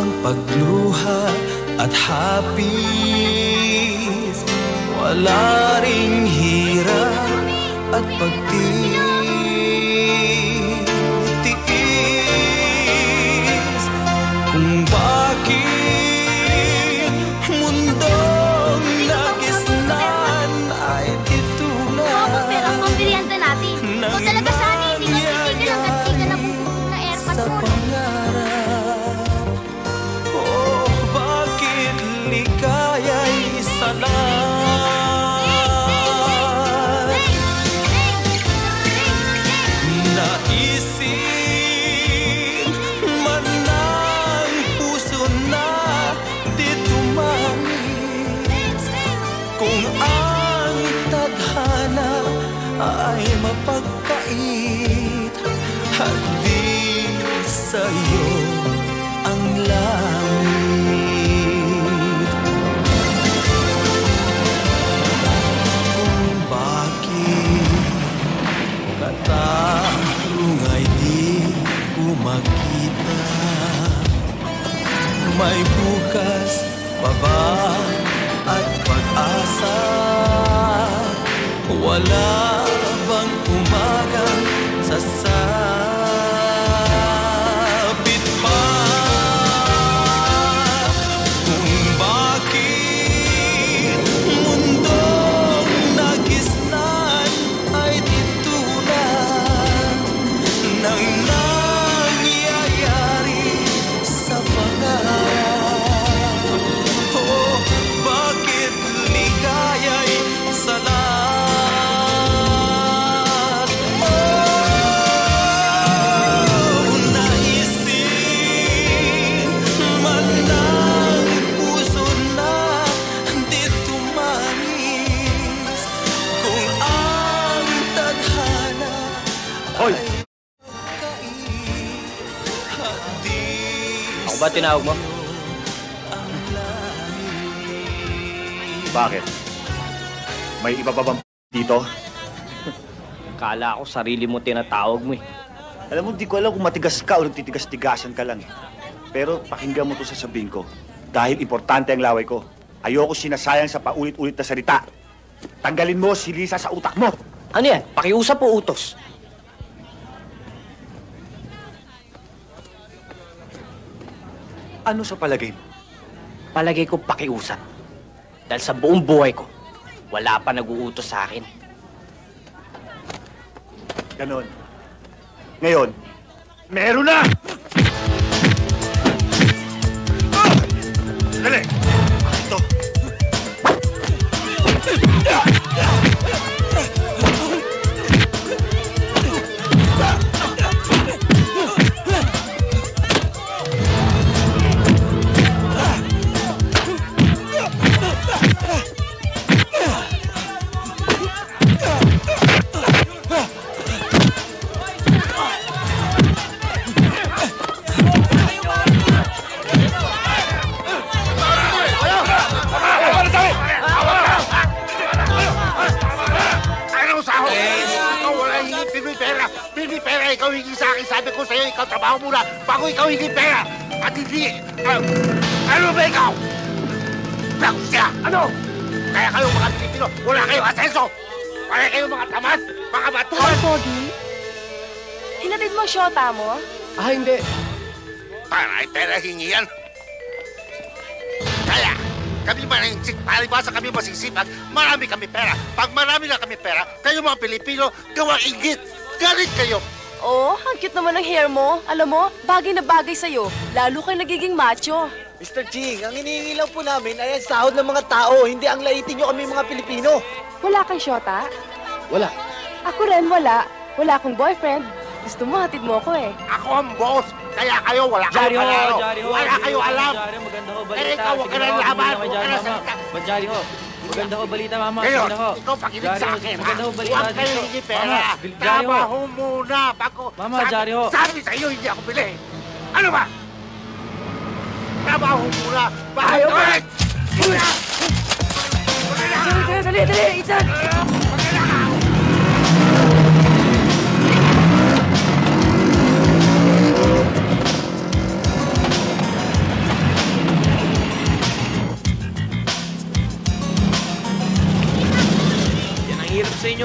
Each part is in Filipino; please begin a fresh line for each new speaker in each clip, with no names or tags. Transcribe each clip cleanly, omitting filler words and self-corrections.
ang pagluha at hapis, wala ring hirap at pagtitiis, kung bakit mundong nagisnan ay titulan.
Pero ang pambirihan natin, ikaw talaga sana hindi ka titigil hanggang di ka nabubuo na airpad mo.
Ligaya'y salat, naisin man ng puso na di tumangis, kung ang tadhana ay mapagkait at di sa'yo ang langit. Katarong ay di ko makita, may bukas pa ba at pag-asa? Wala bang umagang sasabit pa? Kung bakit mundong nagisnan ay nang nangyayari sa pangarap, oh, bakit ligaya'y salat? Oh, naisin man ng puso na di tumangis, kung ang tadhana
Hoy! Ako ba tinawag mo?
Bakit? May iba pa bang dito?
Kala ko sarili mo tinatawag mo eh.
Alam mo, di ko alam kung matigas ka o nagtitigas-tigasan ka lang eh. Pero pakinggan mo to sasabihin ko. Dahil importante ang laway ko. Ayoko sinasayang sa paulit-ulit na salita. Tanggalin mo si Lisa sa utak mo!
Ano yan? Pakiusap o utos?
Ano sa palagay mo?
Palagay ko pakiusap. Dahil sa buong buhay ko, wala pa nag-uutos sa akin.
Ganon. Ngayon, meron na! Dali! Ito!
Ikaw hindi sa akin. Sabi ko sa'yo, ikaw trabaho muna bago ikaw hindi pera. At hindi... ano ba ikaw? Bakos siya! Ano? Kaya kayong mga Pilipino, wala kayong asenso! Kaya kayong mga tamad, mga batuan!
Bakit, Pogi? Hinatid mo ang syota mo?
Ah, hindi.
Para ay pera hingian. Kaya, kami maninsik, palibasa kami masisipag, marami kami pera. Pag marami na kami pera, kayo mga Pilipino, gawang inggit. Galit kayo!
Oh, ang cute naman ng hair mo. Alam mo, bagay na bagay sa'yo. Lalo kayo nagiging macho.
Mr. Ching, ang hinihingi lang po namin ay ang sahod ng mga tao, hindi ang laitin nyo kami mga Pilipino.
Wala kang syota?
Wala.
Ako rin, wala. Wala akong boyfriend. Gusto mo, hatid mo ako eh.
Ako ang boss, kaya kayo wala kayong palaro. Wala kayo alam.
Maganda ho, balita.
Eh, ikaw, huwag ka nang laban. Huwag ka nang salita.
Jari ho. Maganda ho, balita, mama.
Ngayon,
Maganda ho.
ikaw pakinig sa akin, ha?
Maganda ho, balita.
Huwag kayo hindi pera. Trabaho muna bago...
Mama, Jari ho.
Sabi sa'yo, hindi ako bili. Ano ba? Trabaho muna bago...
Dali, Isan!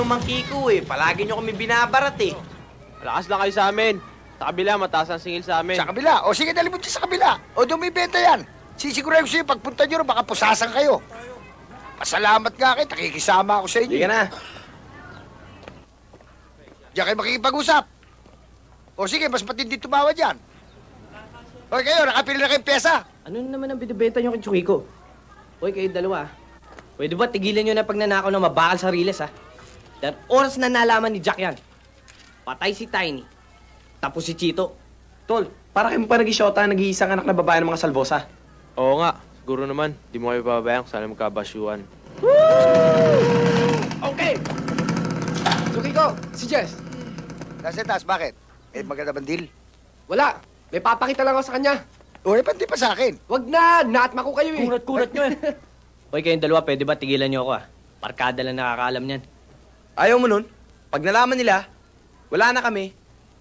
Mang Kiko eh. Palagi nyo kami binabarat eh.
Malakas lang kayo sa amin. Sa kabila, mataas ang singil sa amin.
Sa kabila? O sige, dali mo dyan sa kabila. O doon may benta yan. Sisigurahin ko sa'yo, pagpunta nyo, baka pusasan kayo. Pasalamat nga kayo, nakikisama ako sa inyo.
Sige na.
Diyan kayo makikipag-usap. O sige, mas matindi tumawa dyan. O kayo, nakapili na kayong pyesa.
Ano naman ang binibenta nyo kay Chukiko? Hoy, kayo dalawa, pwede ba tigilan nyo na pagnanakaw ng mabakal sa riles, ha? Dahil oras na nalaman ni Jack yan. Patay si Tiny. Tapos si Chito.
Tol, para kayo pa nag-isyota, nag-iisang anak na babae ng mga salbosa.
Oo nga, siguro naman. Di mo kayo pababayang, sana magkabasyuan.
Okay! Chukiko, si Jess.
Nasa taas, bakit? Eh, maganda bang deal?
Wala. May papakita lang ako sa kanya.
O, eh, pandi pa sa akin.
Wag na! Naatma ko kayo eh.
Kurat nyo, eh. Hoy, kayong dalawa, pwede ba tigilan nyo ako, ha? Barkada lang nakakaalam niyan.
Ayaw mo nun? Pag nalaman nila, wala na kami,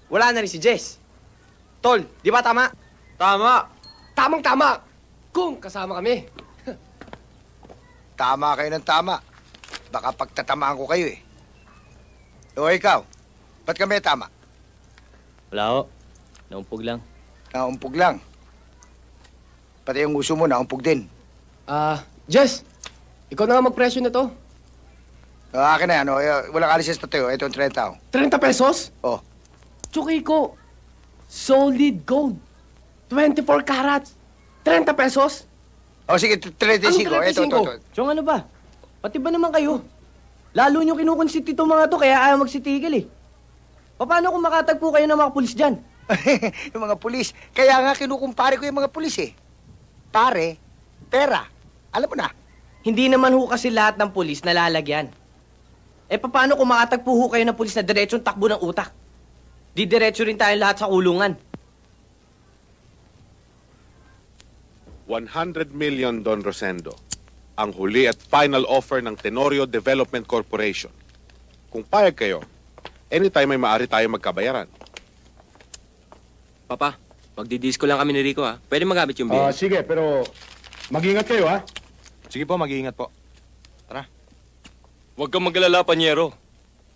wala na rin si Jess. Tol, di ba tama?
Tama!
Tamang-tama! Kung kasama kami.
Tama kayo ng tama. Baka pagtatamaan ko kayo eh. O, ikaw, ba't kami tama?
Wala ho. Naumpog lang.
Naumpog lang. Pati yung uso mo, naumpog din.
Jess, ikaw na nga magpresyo na to.
Akin na yan, o. Walang alisis pa tayo. Ito ang 30.
30 pesos?
Oh.
Chukiko, solid gold. 24 carats. 30 pesos?
O, sige, 35.
Anong 35?
Ito.
Chong, ano ba? Pati ba naman kayo? Lalo nyo kinukonsit itong mga to, kaya ayaw magsitigil, eh. Paano kung makatagpo kayo ng mga pulis dyan?
Yung mga pulis. Kaya nga kinukumpare ko yung mga pulis eh. Pare, pera. Alam mo na.
Hindi naman ho kasi lahat ng pulis nalalagyan. Eh, paano kung makatagpo ho kayo ng pulis na diretsong takbo ng utak? Di diretso rin tayong lahat sa kulungan.
100 million, Don Rosendo. Ang huli at final offer ng Tenorio Development Corporation. Kung payag kayo, anytime may maaari tayo magkabayaran.
Papa, magdidisco lang kami ni Rico, ha? Pwede magamit yung bill.
Sige, pero mag-ingat kayo, ha?
Sige po, mag-iingat po. Tara.
Huwag kang mag-alala, Panyero.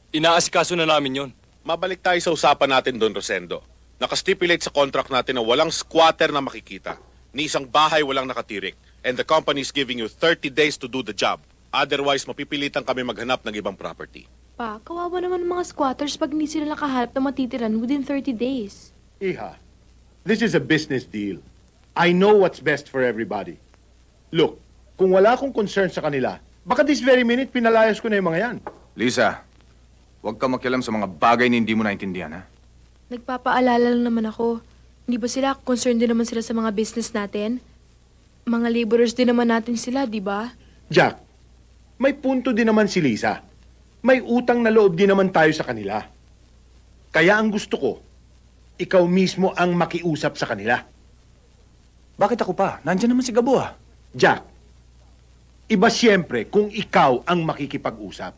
Inaasikaso na namin yon.
Mabalik tayo sa usapan natin, Don Rosendo. Nakastipulate sa contract natin na walang squatter na makikita. Ni isang bahay walang nakatirik. And the company is giving you 30 days to do the job. Otherwise, mapipilitan kami maghanap ng ibang property.
Pa, kawawa naman ng mga squatters pag hindi sila nakahanap na matitiran within 30 days.
Iha, this is a business deal. I know what's best for everybody. Look, kung wala akong concern sa kanila, baka this very minute pinalayas ko na yung mga yan.
Lisa, huwag ka makialam sa mga bagay na hindi mo naintindihan, ha?
Nagpapaalala lang naman ako. Hindi ba sila concerned din naman sila sa mga business natin? Mga laborers din naman natin sila, di ba?
Jack, may punto din naman si Lisa. May utang na loob din naman tayo sa kanila. Kaya ang gusto ko, ikaw mismo ang makiusap sa kanila.
Bakit ako pa? Nandiyan naman si Gabo, ha?
Jack, iba siyempre kung ikaw ang makikipag-usap.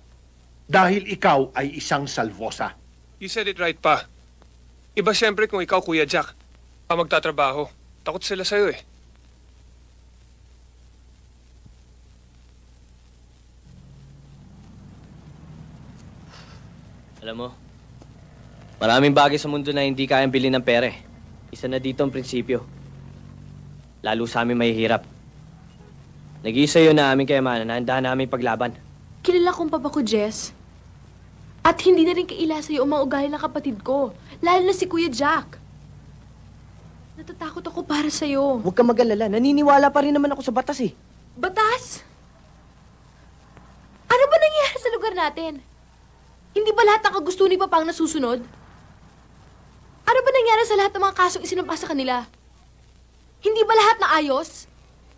Dahil ikaw ay isang salvosa.
You said it right, pa. Iba siyempre kung ikaw, Kuya Jack, pa magtatrabaho. Takot sila sa'yo, eh.
Alam mo, maraming bagay sa mundo na hindi kayang bilhin ng pera, eh. Isa na dito ang prinsipyo. Lalo sa amin mahihirap. Nag-iisa yun na aming kayamanan na handa namin paglaban.
Kilala kong papa ko, Jess. At hindi na rin kaila sa'yo ang mga ugali ng kapatid ko. Lalo na si Kuya Jack. Natatakot ako para sa'yo.
Huwag kang mag-alala. Naniniwala pa rin naman ako sa batas, eh.
Batas? Ano ba nangyayari sa lugar natin? Hindi ba lahat ng kagusto ni Papa ang nasusunod? Ano ba nangyari sa lahat ng mga kasong isinampa sa kanila? Hindi ba lahat na ayos?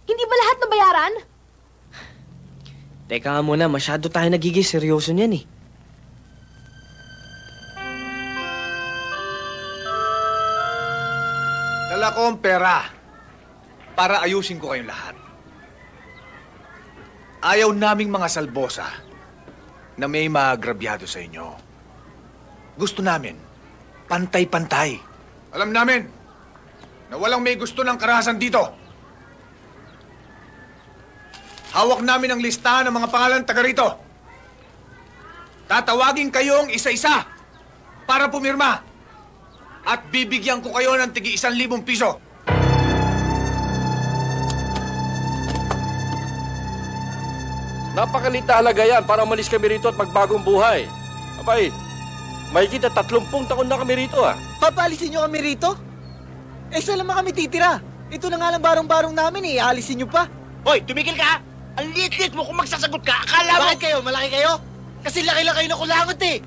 Hindi ba lahat na bayaran?
Teka nga muna, masyado tayo nagiging seryoso niyan, eh.
Dala ko ang pera para ayusin ko kayong lahat. Ayaw naming mga salbosa na may maagrabyado sa inyo. Gusto namin, pantay-pantay. Alam namin na walang may gusto ng karahasan dito. Hawak namin ang listahan ng mga pangalan taga rito. Tatawagin kayong isa-isa para pumirma. At bibigyan ko kayo ng tigi 1,000 piso.
Napakaliit na halaga yan para umalis kami rito at magbagong buhay. Abay, may kita 30 taon na kami rito ah.
Papalisin nyo kami rito? Eh, saan naman kami titira? Ito na nga lang barong-barong namin eh. Aalisin nyo pa.
Hoy, tumigil ka! Ang liit-liit mo kung magsasagot ka. Akala mo...
Bakit kayo? Malaki kayo? Kasi laki-laki kayo na kulangot eh.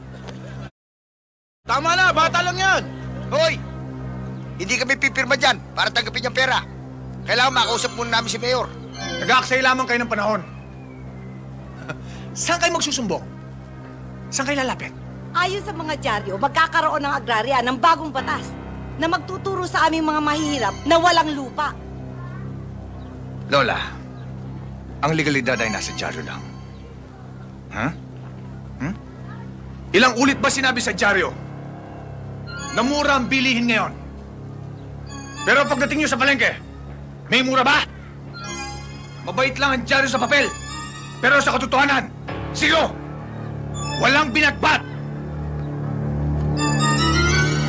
Tama na, bata lang yan. Hoy, hindi kami pipirma dyan para tanggapin yung pera. Kailangan makausap muna namin si Mayor.
Nag-aaksaya lamang kayo ng panahon. Saan kayo magsusumbong? Saan kayo lalapit?
Ayon sa mga dyaryo, magkakaroon ng agrarya ng bagong batas na magtuturo sa aming mga mahihirap na walang lupa.
Lola, ang legalidad ay nasa dyaryo lang. Ha? Ilang ulit ba sinabi sa dyaryo na mura ang bilihin ngayon? Pero pagdating nyo sa palengke, may mura ba? Mabait lang ang dyaryo sa papel. Pero sa katotohanan, silo! Walang binatbat!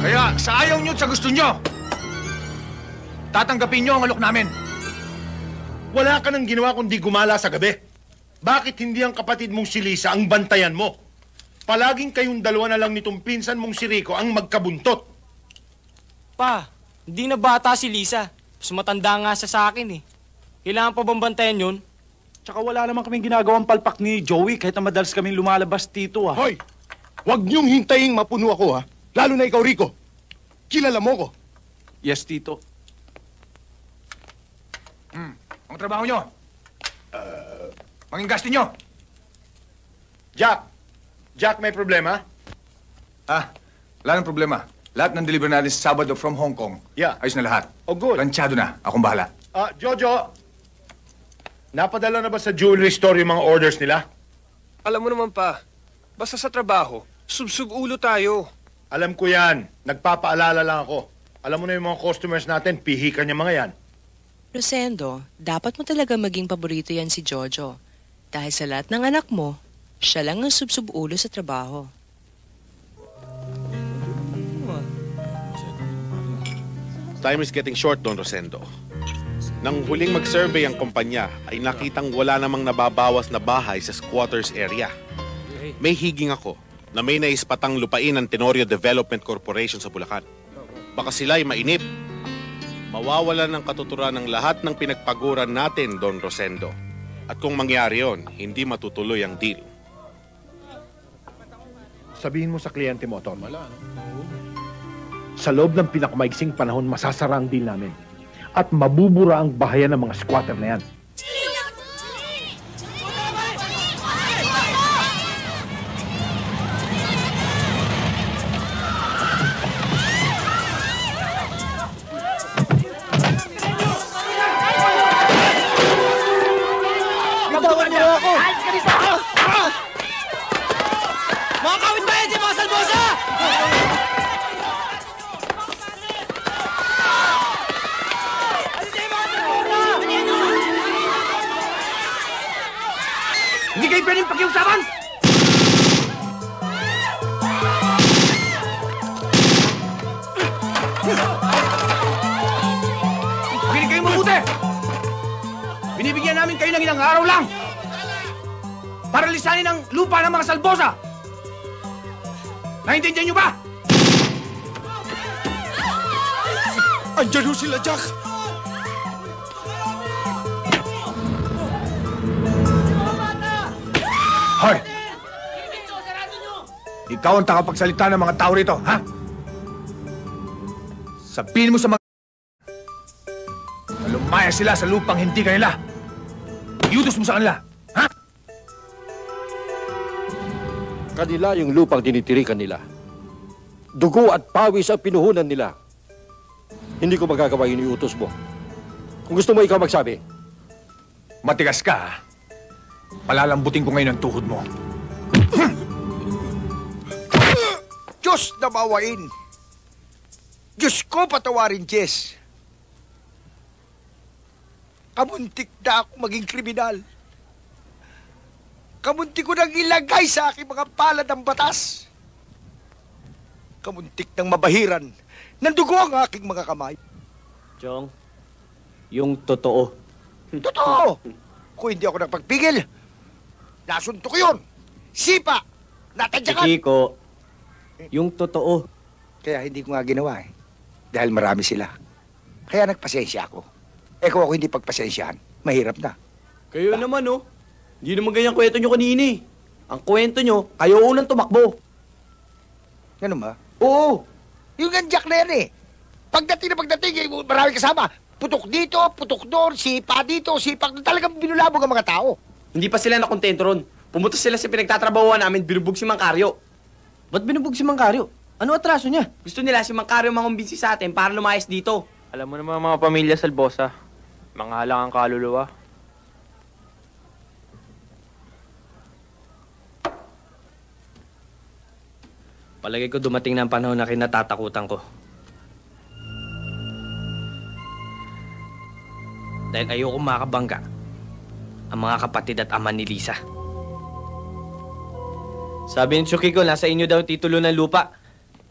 Kaya sa ayaw nyo at sa gusto nyo, tatanggapin nyo ang alok namin.
Wala ka nang ginawa kundi gumala sa gabi. Bakit hindi ang kapatid mong si Lisa ang bantayan mo? Palaging kayong dalawa na lang nitong pinsan mong si Rico ang magkabuntot.
Pa, hindi na bata si Lisa. Mas matanda nga siya sa akin eh. Kailangan pa bang bantayan yun?
Tsaka wala naman kaming ginagawang palpak ni Joey kahit na madalas kaming lumalabas dito, ah.
Hoy! Huwag niyong hintayin mapuno ako, ha? Lalo na ikaw, Rico. Kilala mo ko.
Yes, Tito.
Ang trabaho nyo? Mangingastin nyo?
Jack, may problema?
Wala nang problema. Lahat ng deliver natin sa Sabado from Hong Kong.
Yeah.
Ayos na lahat.
Oh, good.
Planchado na. Akong bahala.
Jojo, napadala na ba sa jewelry store yung mga orders nila?
Alam mo naman pa, basta sa trabaho, sub-sub ulo tayo.
Alam ko yan. Nagpapaalala lang ako. Alam mo na yung mga customers natin, pihikan yung mga yan.
Rosendo, dapat mo talaga maging paborito yan si Jojo. Dahil sa lahat ng anak mo, siya lang ang sub-sub ulo sa trabaho.
Time is getting short, Don Rosendo. Nang huling mag-survey ang kumpanya, ay nakitang wala namang nababawas na bahay sa squatters area. May higing ako na may naispatang lupain ng Tenorio Development Corporation sa Bulacan. Baka sila'y mainip. Mawawalan ng katuturan ng lahat ng pinagpaguran natin, Don Rosendo. At kung mangyari yon, hindi matutuloy ang deal.
Sabihin mo sa kliyente mo, Tom. Sa loob ng pinakamaiksing panahon, masasara ang deal namin. At mabubura ang bahayan ng mga squatter na yan.
Bitawan niyo ako! Mga kawit ba yan si mga salbosa?
Hindi kayo pwedeng pakiusapan! Makinig kayo mabuti! Binibigyan namin kayo ng ilang araw lang para lisanin ang lupa ng mga salbosa! Naintindihan niyo ba?
Andiyan ho sila, Jack!
Hoy! Ikaw ang takapagsalita ng mga tao rito, ha? Sabihin mo sa mga... na lumaya sila sa lupang hindi kanila. Iutos mo sa kanila, ha?
Kanila yung lupang tinitirikan nila. Dugo at pawis ang pinuhunan nila. Hindi ko magagawa yung iutos mo. Kung gusto mo ikaw magsabi.
Matigas ka, ha? Palalambutin ko ngayon ang tuhod mo.
Diyos na bawain! Diyos ko patawarin, Jess! Kabuntik na ako maging kriminal. Kamuntik ko nang ilagay sa aking mga palad ang batas. Kamuntik ng mabahiran ng dugo ang aking mga kamay.
Chong, yung totoo.
Totoo! Kung hindi ako nagpagpigil, nasunto ko yun. Sipa! Natadyakan!
Kiko, yung totoo.
Kaya hindi ko nga ginawa eh. Dahil marami sila. Kaya nagpasensya ako. Eh kung ako hindi pagpasensyahan, mahirap na.
Kayo naman, oh. Hindi naman ganyan kwento nyo kanina eh. Ang kwento nyo, kayo unang tumakbo.
Ganun ba?
Oo.
Yung ganjak na yan eh. Pagdating, eh, marami kasama. Putok dito, putok doon, sipa dito, sipa. Talagang binulabog ang mga tao.
Hindi pa sila nakontento ron. Pumunta sila sa pinagtatrabahuan namin, binubog si Mang Caryo.
Ba't binubog si Mang Caryo? Ano atraso niya?
Gusto nila si Mang Caryo mangumbinsi sa atin para lumayas dito.
Alam mo naman mga pamilya Salbosa, mga halang ang kaluluwa.
Palagay ko dumating na ang panahon na kinatatakutan ko. Dahil ayoko makabangga ang mga kapatid at ama ni Lisa. Sabi ni Tsukiko, nasa inyo daw titulo ng lupa.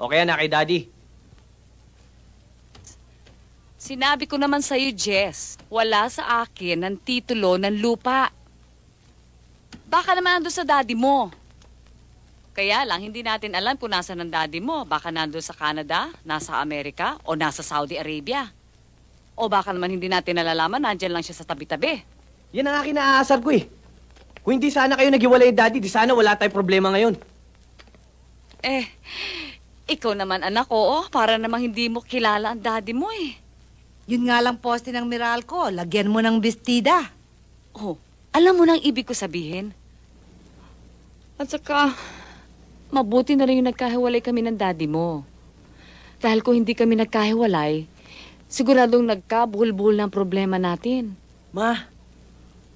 O kaya na kay Daddy.
Sinabi ko naman sa'yo, Jess, wala sa akin ang titulo ng lupa. Baka naman nandun sa daddy mo. Kaya lang, hindi natin alam kung nasa ng daddy mo. Baka nandun sa Canada, nasa Amerika, o nasa Saudi Arabia. O baka naman hindi natin nalalaman, nandyan lang siya sa tabi-tabi.
Yan ang akin naaasar ko eh. Kung hindi sana kayo naghiwalay ni Daddy, di sana wala tayong problema ngayon.
Eh, ikaw naman anak ko, para namang hindi mo kilala ang daddy mo eh.
Yun nga lang poste ng Meralco, lagyan mo ng bestida.
Oh, alam mo nang ibig ko sabihin? At saka, mabuti na rin yung nagkahiwalay kami ng daddy mo. Dahil kung hindi kami nagkahiwalay, siguradong nagkabuhol-buhol ng problema natin.
Ma,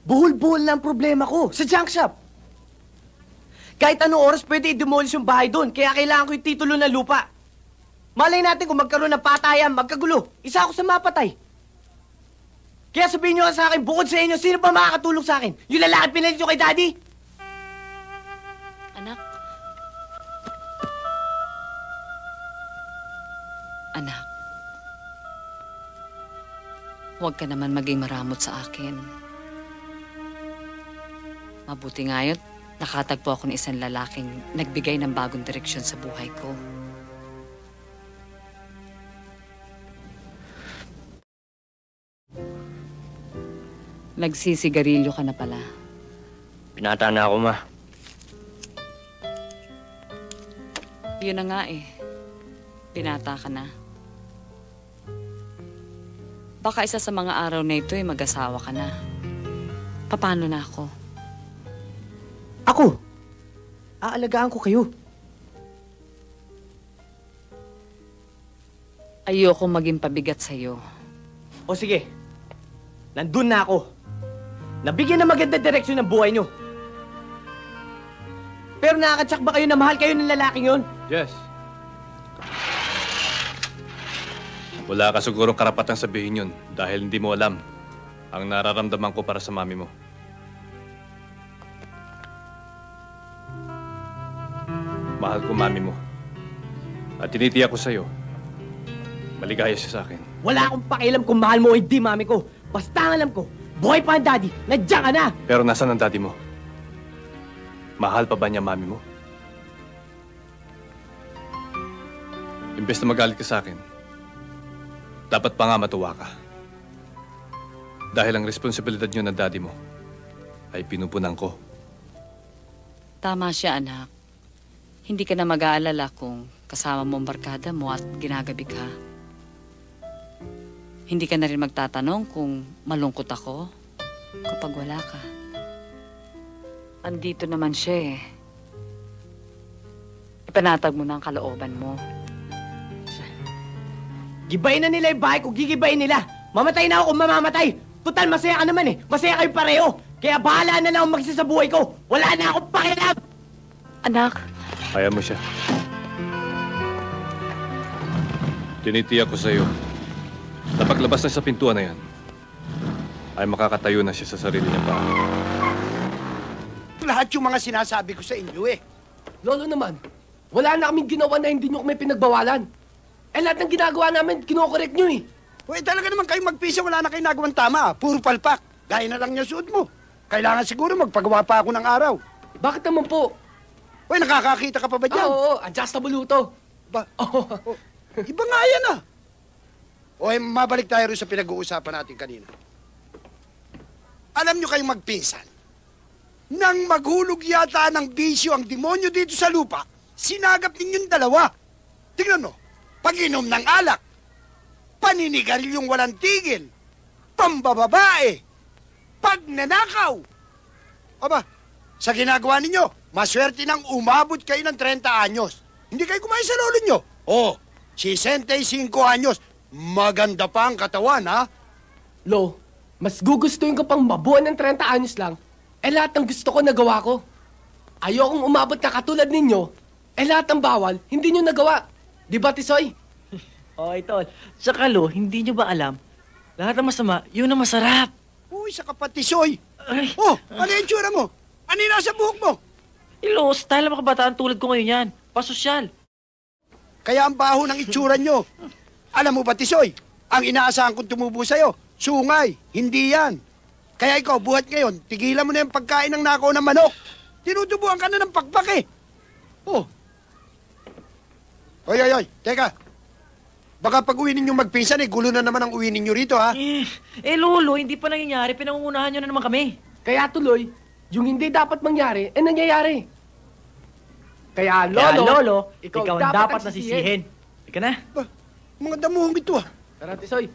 buhol-buhol na ang problema ko sa junk shop. Kahit anong oras pwede i-demolish yung bahay doon, kaya kailangan ko yung titulo ng lupa. Malay natin kung magkaroon ng patayan, magkagulo. Isa ako sa mapatay. Kaya sabihin nyo sa akin, bukod sa inyo, sino ba makakatulong sa akin? Yung lalaki pinalit nyo kay Daddy?
Anak. Anak. Huwag ka naman maging maramot sa akin. Mabuti nga yun, nakatagpo ako ng isang lalaking nagbigay ng bagong direksyon sa buhay ko. Nagsisigarilyo ka na pala.
Pinata na ako, Ma.
Yun na nga eh. Pinata ka na. Baka isa sa mga araw na ito ay mag-asawa ka na. Paano na ako?
Ako? Aalagaan ko kayo.
Ayoko maging pabigat sa'yo.
O sige, nandun na ako. Nabigyan ng maganda direksyon ng buhay nyo. Pero nakakatsak ba kayo na mahal kayo ng lalaking yun?
Yes. Wala ka sigurong karapatang sabihin yun dahil hindi mo alam ang nararamdaman ko para sa mami mo. Mahal ko mami mo. At tinitiyak ko sa'yo, maligaya siya sa akin.
Wala akong pakialam kung mahal mo o hindi, mami ko. Basta ang alam ko, buhay pa ang daddy, nandiyan ka na!
Pero nasaan ang daddy mo? Mahal pa ba niya mami mo? Imbes na magalit ka sa akin, dapat pa nga matuwa ka. Dahil ang responsibilidad niyo ng daddy mo ay pinupunan ko.
Tama siya, anak. Hindi ka na mag-aalala kung kasama mo ang barkada mo at ginagabi ka. Hindi ka na rin magtatanong kung malungkot ako kapag wala ka. Andito naman siya eh. Ipanatag mo na ang kalooban mo.
Gibayin na nila yung bahay kung gigibayin nila. Mamatay na ako kung mamamatay. Total, masaya ka naman eh. Masaya kayo pareho. Kaya bahala na lang akong magsa sa buhay ko. Wala na akong pakialam.
Anak.
Kaya mo siya. Tinitiyak ko sa'yo na paglabas na sa pintuan na yan, ay makakatayo na siya sa sarili niya pa.
lahat yung mga sinasabi ko sa inyo eh.
Lolo naman, wala na kaming ginawa na hindi nyo kami pinagbawalan. Eh lahat ng ginagawa namin, kinokorek nyo eh.
Uy, talaga naman kayong magpisa, wala na kayong nagawang tama. Puro palpak. Gaya na lang niya suot mo. Kailangan siguro magpagawa pa ako ng araw.
Bakit naman po?
Uy, nakakakita ka pa ba dyan?
Oo, adjustable to.
Ba? Oh. Iba nga yan ah. Uy, mabalik tayo rin sa pinag-uusapan natin kanina. Alam nyo kayong magpinsan, nang maghulog yata ng bisyo ang demonyo dito sa lupa, sinagap ninyong dalawa. Tingnan mo, pag-inom ng alak, paninigaryong walang tigil, pambababae, pagnanakaw. Aba, sa ginagawa ninyo, maswerte nang umabot kayo ng 30 anyos. Hindi kayo kumain sa lolo nyo. Oh, 65 anyos. Maganda pa ang katawan, ha?
Lo, mas gugustuhin ko pang mabuhan ng 30 anyos lang. Eh lahat ng gusto ko nagawa ko. Ayokong umabot na katulad ninyo. Eh lahat ng bawal, hindi nyo nagawa. Di ba, Tisoy?
Oh, Tol. Saka Lo, hindi nyo ba alam? Lahat ng masama, yun ang masarap.
Uy, sa kapatisoy. Oh, ano yung tsura mo? Ano yung nasa buhok mo?
Lo, style ng mga kabataan tulad ko ngayon yan. Pasosyal.
Kaya ang baho ng itsura nyo. Alam mo ba, Tisoy, ang inaasahan kong tumubo sa'yo, sungay, hindi yan. Kaya ikaw, buhat ngayon, tigilan mo na yung pagkain ng nakaw ng manok. Tinutubuan ka na ng pakpak eh. Oh. Oy, teka. Baka pag uwi ninyong magpinsan eh, gulo na naman ang uwi ninyo rito, ha?
Lolo, hindi pa nangyayari. Pinangungunahan nyo na naman kami.
Kaya tuloy, yung hindi dapat mangyari, nangyayari. Kaya, Lolo, ikaw ang dapat nasisihin.
Ika na.
Ba, mga damuhong ito, ha?
Tara, Tisoy.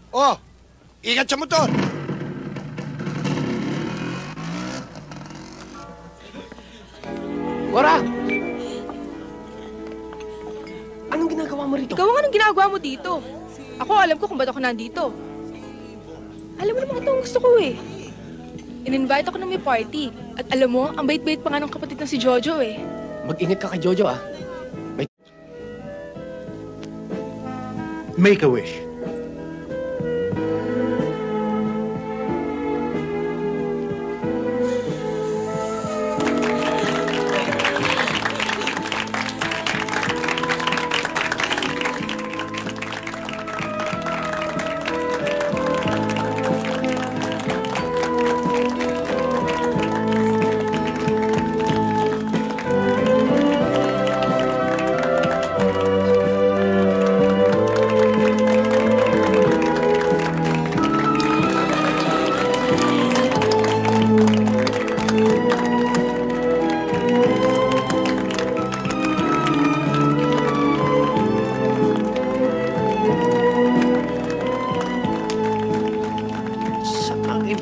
Oh, ingat sa motor.
Cora! Anong ginagawa mo rito?
Ikaw ang anong ginagawa mo dito? Ako, alam ko kung ba't ako nandito. Alam mo naman ito ang gusto ko eh. In-invite ako ng may party. At alam mo, ang bait-bait pa nga ng kapatid na si Jojo eh.
Mag-ingat ka kay Jojo, ah.
Make a wish.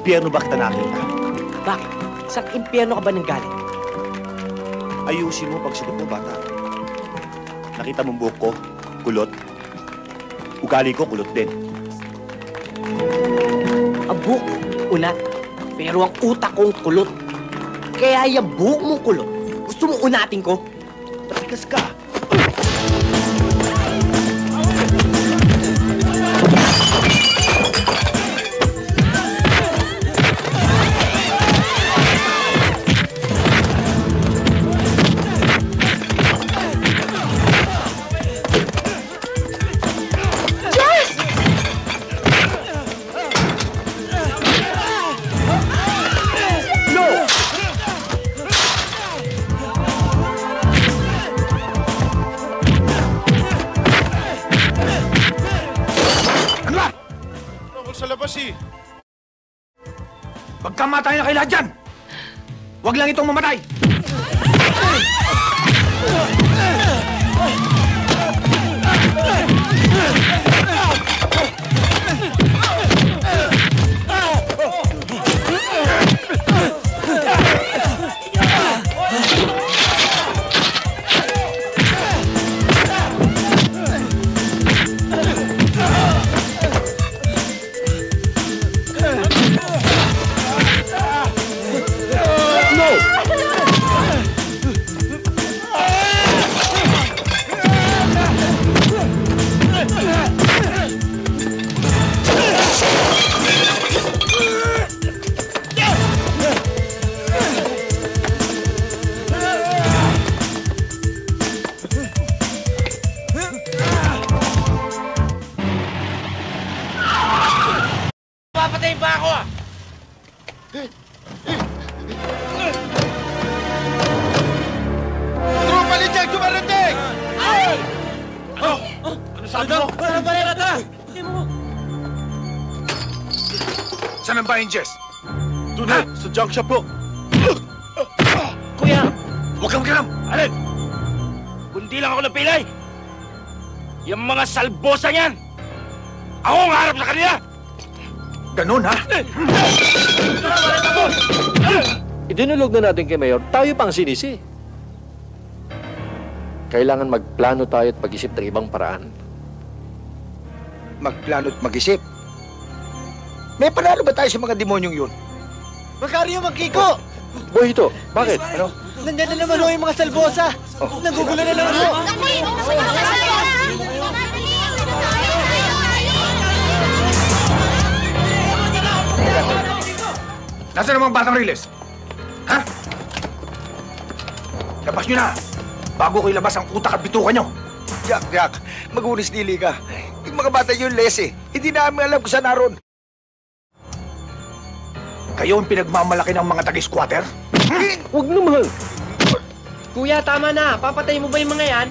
Impyerno ba kita nakita?
Bakit? Sa impyerno ka ba nang galing?
Ayusin mo pagsugot mo, bata. Nakita mong buhok ko, kulot. Ugali ko, kulot din.
Ang buhok, unat. Pero ang utak kong kulot. Kaya yung buhok mong kulot, gusto mo unatin ko?
Patikas ka.
Pagkamatay na kayo lahat dyan! Huwag lang itong mamatay! namin ba yung Jess?
Doon na, sa junk shop po.
Kuya!
Huwag kang kiram!
Alin? Kundi lang ako napilay. Yung mga salbosa niyan, ako ang harap sa kanila.
Ganun, ha?
Idinulog na natin kay Mayor, tayo pang sinisi. Kailangan magplano tayo at mag-isip ng ibang paraan.
Magplano at mag-isip? May panalo ba tayo sa mga demonyong yun?
Makaryo, Magkiko!
Boyito, bakit? Ano?
Nandiyan na naman ho yung mga salbosa. Nagugulo na naman ho.
Nasaan namang batang Riles? Ha? Labas nyo na! Bago ko ilabas ang utak at bituka nyo!
Jack, mag-unis dili ka. Yung mga bata yun, Les hindi namin alam kung saan naroon.
Kayo ang pinagmamalaki ng mga tagi-squatter?
Huwag naman!
Kuya, tama na. Papatay mo ba yung mga yan?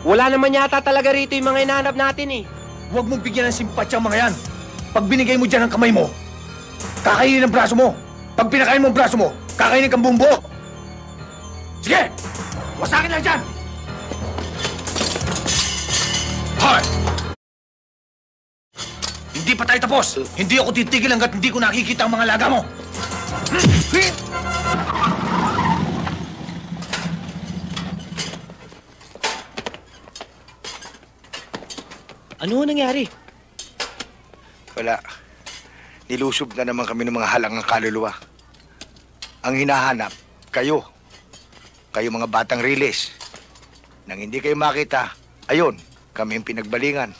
Wala naman yata talaga rito yung mga hinahanap natin eh.
Huwag mong bigyan ng simpatsya ang mga yan. Pag binigay mo dyan ang kamay mo, kakainin ang braso mo. Pag pinakain mo ang braso mo, kakainin kang buong buo. Sige! Wasakin lang dyan! Hoy! Hindi pa tayo tapos. Hindi ako titigil hanggat hindi ko nakikita ang mga laga mo.
Ano nangyari?
Wala. Nilusob na naman kami ng mga halangang kaluluwa. Ang hinahanap, kayo. Kayo mga batang Riles. Nang hindi kayo makita, ayun, kami yung pinagbalingan.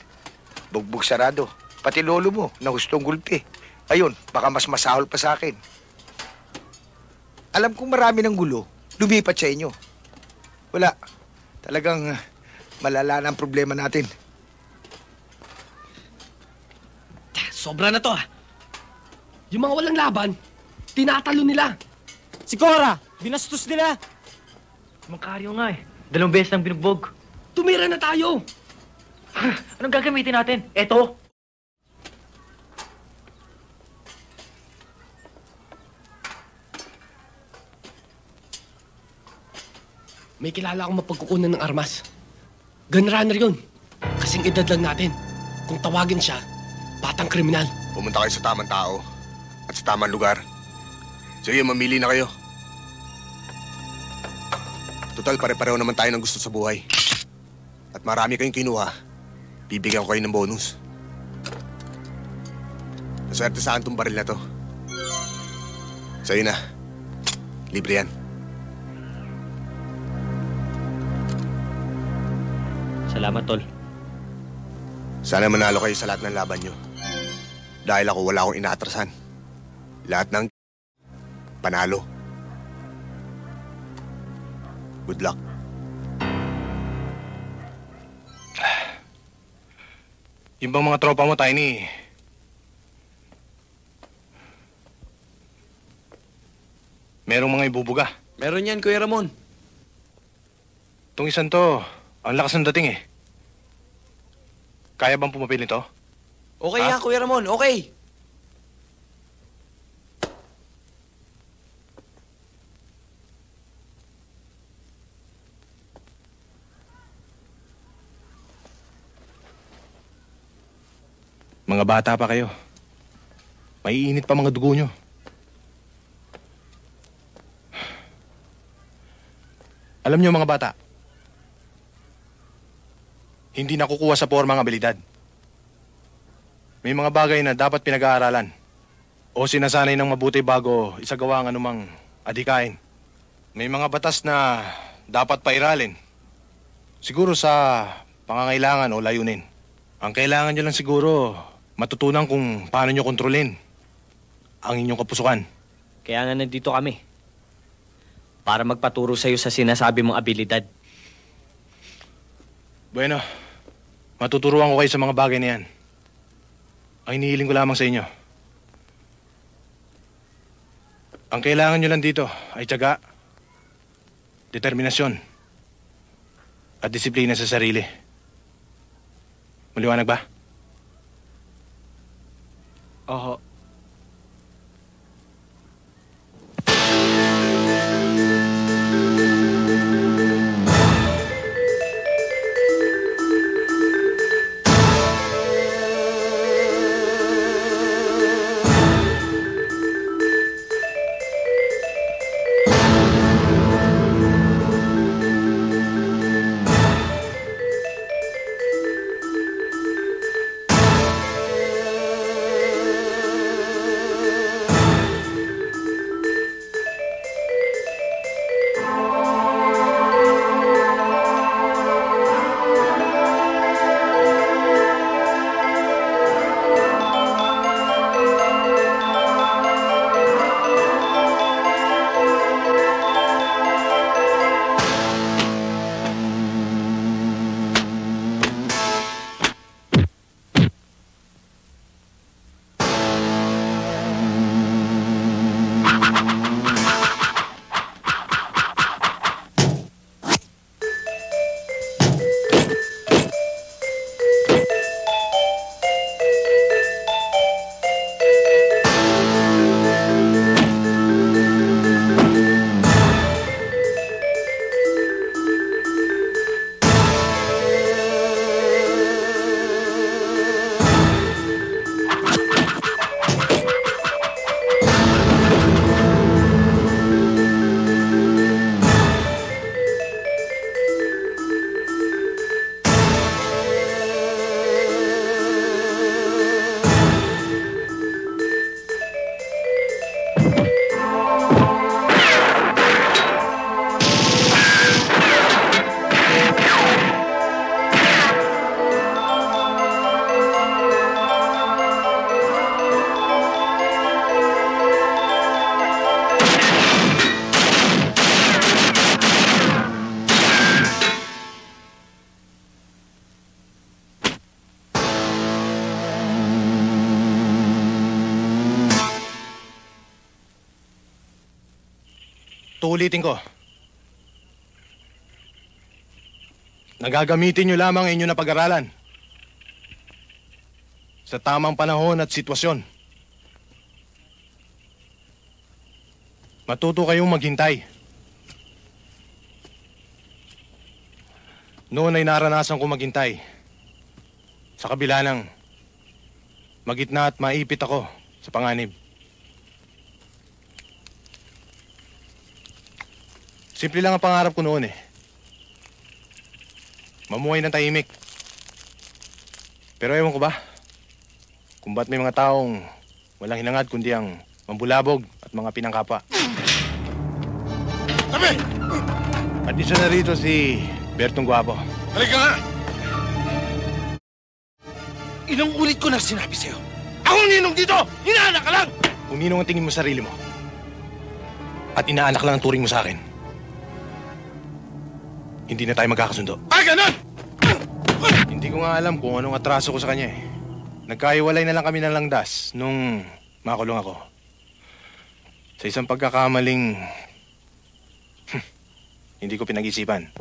Bugbog sarado. Pati lolo mo, na hustong gulpi. Ayun, baka mas masahol pa sa akin. Alam kong marami ng gulo, lumipat sa inyo. Wala. Talagang malala na ang problema natin.
Sobra na to ah. Yung mga walang laban, tinatalo nila.
Si Cora, binastos nila.
Makaryo nga eh. 2 beses nang binugbog. Tumira na tayo. Anong gagamitin natin? Eto. May kilala akong mapagkukunan ng armas. Gunrunner yun. Kasing edad lang natin. Kung tawagin siya, batang kriminal.
Pumunta kayo sa tamang tao at sa tamang lugar. Sige, mamili na kayo. Total, pare-pareho naman tayo ng gusto sa buhay. At marami kayong kinuha, bibigyan ko kayo ng bonus. Naswerte saan tong baril na to. Sa'yo na. Libre yan.
Salamat, Tol.
Sana manalo kayo sa lahat ng laban nyo. Dahil ako wala akong inaatrasan. Lahat ng panalo. Good luck.
Yung bang mga tropa mo, Tiny? Merong mga ibubuga.
Meron yan, Kuya Ramon.
Itong isang to, ang lakas ng dating eh. Kaya bang pumapil nito?
Okay yan, Kuya Ramon. Okay.
Mga bata pa kayo. Maiinit pa mga dugo nyo. Alam nyo mga bata, hindi nakukuha sa forma ang abilidad. May mga bagay na dapat pinag-aaralan o sinasanay ng mabuti bago isagawa ang anumang adhikain. May mga batas na dapat pairalin. Siguro sa pangangailangan o layunin. Ang kailangan nyo lang siguro matutunan kung paano nyo kontrolin ang inyong kapusukan.
Kaya nga nandito kami. Para magpaturo sa'yo sa sinasabi mong abilidad.
Bueno, matuturuan ko kayo sa mga bagay na yan. Ang inihiling ko lamang sa inyo. Ang kailangan nyo lang dito ay tiyaga, determinasyon, at disiplina sa sarili. Maliwanag ba?
Oo.
At uulitin ko. Nagagamitin nyo lamang ang inyong napag-aralan sa tamang panahon at sitwasyon. Matuto kayong maghintay. Noon ay naranasan ko maghintay. Sa kabila ng magitna at maipit ako sa panganib. Simple lang ang pangarap ko noon eh. Mamuhay ng tahimik. Pero ewan ko ba, kung ba't may mga taong walang hinangad kundi ang mambulabog at mga pinangkapa.
Tabi!
At isa na rito si Bertong Guapo.
Halika nga! Ilang ulit ko na sinabi sa'yo. Ako ninong dito! Inaanak ka lang!
Kung ninong ang tingin mo sa sarili mo, at inaanak lang ang turing mo sa akin, hindi na tayo magkakasundo.
Ah, ganun!
Hindi ko nga alam kung anong atraso ko sa kanya eh. Nagkaiwalay na lang kami ng langdas nung makulong ako. Sa isang pagkakamaling hindi ko pinag-isipan.